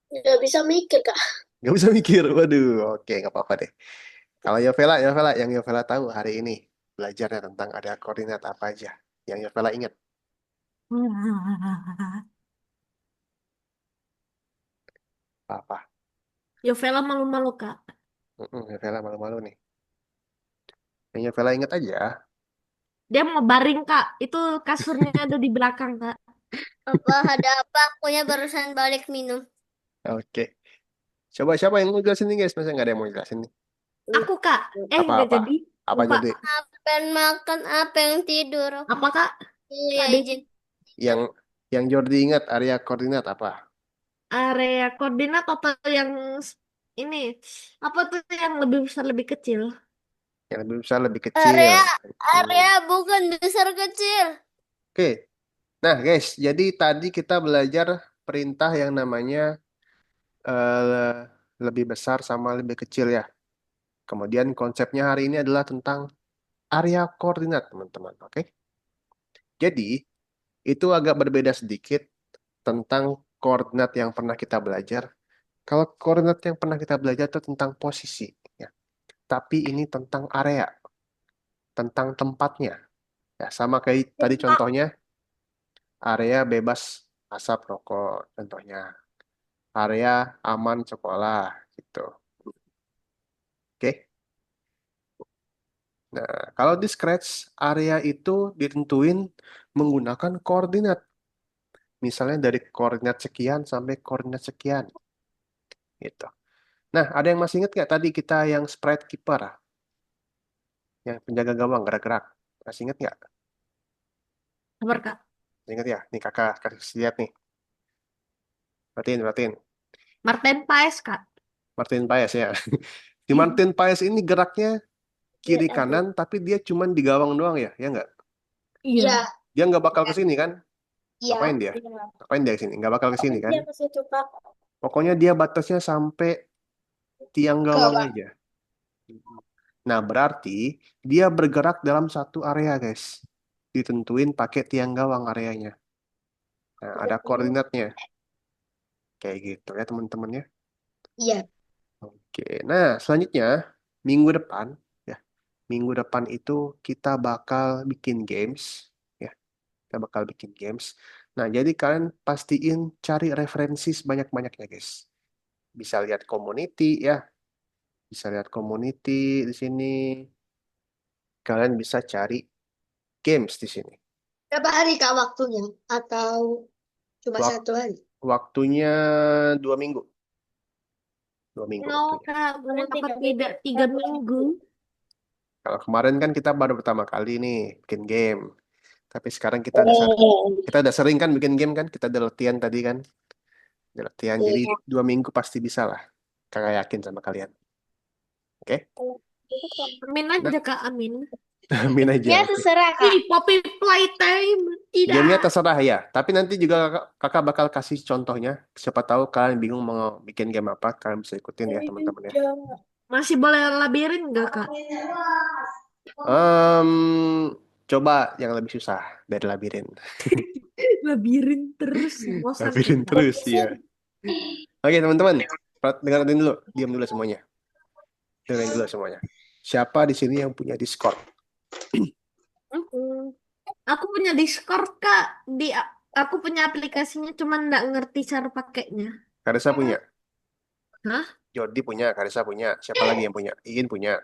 Nggak bisa mikir, Kak. Nggak bisa mikir. Waduh, oke, nggak apa-apa deh. Kalau Yovela, yang Yovela tahu hari ini belajarnya tentang ada koordinat apa aja. Yang Yovela ingat. Apa? Yovela malu-malu Kak. Yovela malu-malu nih. Yang Yovela ingat aja. Dia mau baring Kak. Itu kasurnya ada di belakang Kak. Apa ada apa? Akunya barusan balik minum. Oke. Coba siapa yang mau jelasin nih guys? Masa nggak ada yang mau jelasin nih? Aku Kak. Nggak Apa-apa? jadi. Apa Lupa. jadi? Apa yang makan? Apa yang tidur? Apa Kak? Iya, Tadi izin. Yang Jordi ingat area koordinat apa? area koordinat atau yang ini? Apa tuh yang lebih besar lebih kecil? Yang lebih besar, lebih kecil. Area, Hmm. area bukan besar kecil. Oke. Nah guys, jadi tadi kita belajar perintah yang namanya eh, lebih besar sama lebih kecil ya. Kemudian konsepnya hari ini adalah tentang area koordinat, teman-teman. Oke. Jadi, itu agak berbeda sedikit tentang koordinat yang pernah kita belajar. Kalau koordinat yang pernah kita belajar itu tentang posisi, ya. Tapi ini tentang area, tentang tempatnya. Ya, sama kayak tadi contohnya, area bebas asap rokok, contohnya. Area aman sekolah, gitu. Oke. Nah, kalau di Scratch, area itu ditentuin menggunakan koordinat. Misalnya dari koordinat sekian sampai koordinat sekian. Gitu. Nah, ada yang masih ingat nggak tadi kita yang sprite keeper, yang penjaga gawang gerak-gerak? Masih ingat nggak? Sabar Kak. Masih ingat ya? Nih kakak kasih lihat nih. Perhatiin, perhatiin. Martin Paes Kak. Martin Paes ya. Di Martin Paes ini geraknya kiri Lihat aku. kanan, tapi dia cuman di gawang doang ya? Ya nggak? Iya. Dia nggak bakal ke sini kan? Iya. Ngapain dia? Iya. Ngapain dia ke sini? Nggak bakal ke sini kan? Dia ke situ, Kak. Pokoknya dia batasnya sampai tiang gawang aja. Nah, berarti dia bergerak dalam satu area, guys. Ditentuin pakai tiang gawang areanya. Nah, ada koordinatnya. Kayak gitu ya, teman-teman ya. Iya. Oke. Nah, selanjutnya minggu depan ya. Minggu depan itu kita bakal bikin games ya. Kita bakal bikin games. Nah, jadi kalian pastiin cari referensi sebanyak-banyaknya, guys. Bisa lihat community ya. Bisa lihat community di sini. Kalian bisa cari games di sini. Berapa hari Kak waktunya? Atau cuma Wak- 1 hari? Waktunya 2 minggu. 2 minggu No waktunya. Kak, boleh Tiga dapat tidak 3 minggu. Kalau kemarin kan kita baru pertama kali nih bikin game. Tapi sekarang kita udah sering kan bikin game kan. Kita udah latihan tadi kan. Udah latihan. Jadi Iya. 2 minggu pasti bisa lah. Kakak yakin sama kalian. Oke? Amin Nah, aja Kak, amin. amin aja. Ya Oke. terserah Kak. Ih, Poppy Playtime. Gamenya Tidak. terserah ya. Tapi nanti juga kakak bakal kasih contohnya. Siapa tahu kalian bingung mau bikin game apa. Kalian bisa ikutin ya teman-teman ya. Masih boleh labirin nggak Kak? Em, Coba yang lebih susah dari labirin. Labirin terus. Bosan Labirin kita. terus ya. Oke teman-teman, dengerin dulu, diam dulu semuanya. Dengerin dulu semuanya. Siapa di sini yang punya Discord? Aku punya Discord Kak. Aku punya aplikasinya, cuman nggak ngerti cara pakainya. Karisa punya, Hah? Jordi punya, Karisa punya. Siapa lagi yang punya? Iin punya.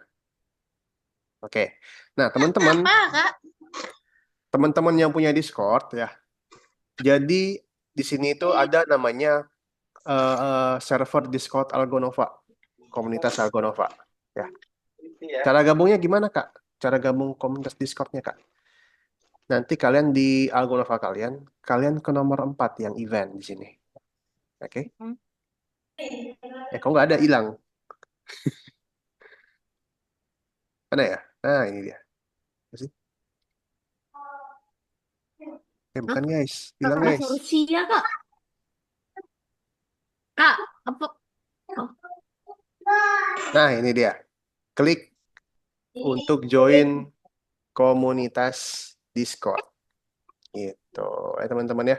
Oke. Nah teman-teman, Apa, Kak? teman-teman yang punya Discord ya. Jadi di sini itu ada namanya server Discord Algonova, komunitas Algonova. Ya. Cara gabungnya gimana Kak? Cara gabung komunitas Discordnya Kak? Nanti kalian di Algonova kalian ke nomor 4 yang event di sini. Oke. Kok nggak ada, hilang. Mana ya? Nah, ini dia. Apa sih? Bukan guys. Hilang Kak guys. Rusia kak. Kak, apa? Oh, Nah, ini dia. Klik untuk join komunitas Discord. Gitu. Teman-teman ya.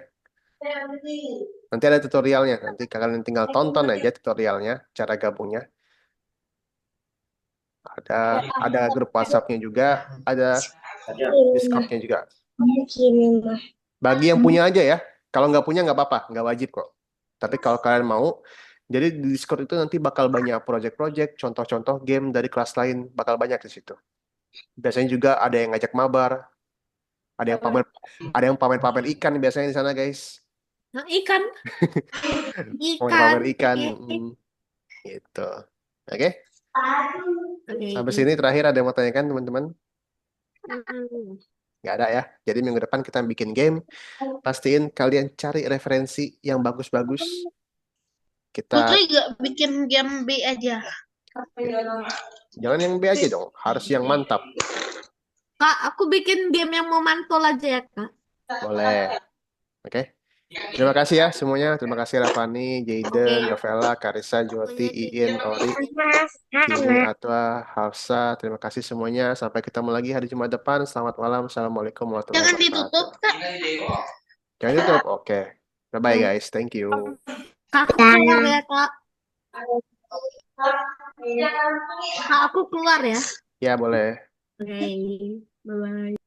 Nanti ada tutorialnya. Nanti kalian tinggal tonton aja tutorialnya, cara gabungnya. Ada grup WhatsApp-nya juga, ada Discord-nya juga. Bagi yang punya aja ya. Kalau nggak punya nggak apa-apa, nggak wajib kok. Tapi kalau kalian mau, jadi di Discord itu nanti bakal banyak project-project, contoh-contoh game dari kelas lain, bakal banyak di situ. Biasanya juga ada yang ngajak mabar, ada yang pamer ikan biasanya di sana guys. nah, ikan. Pamer ikan, Oke. gitu. Oke. Oke. Sampai sini terakhir ada yang mau tanyakan teman-teman? Hmm. Nggak ada ya. Jadi minggu depan kita bikin game. Pastiin kalian cari referensi yang bagus-bagus. Kita Putri gak bikin game B aja. jangan yang B aja dong, harus yang mantap. Kak, aku bikin game yang mau mantul aja ya, Kak. Boleh. Oke. Terima kasih ya semuanya. Terima kasih Rafani, Jaden, Novella, Karissa, Joti, Iin, Ori, Kimi, Atwa, Hafsa. Terima kasih semuanya. Sampai ketemu lagi hari Jumat depan. Selamat malam. Assalamualaikum warahmatullahi Jangan wabarakatuh. ditutup, Kak. Jangan ditutup. Oke. Bye-bye guys. Thank you. Kak, aku keluar ya, Kak. Kak, aku keluar ya. Ya boleh. Oke. Bye-bye.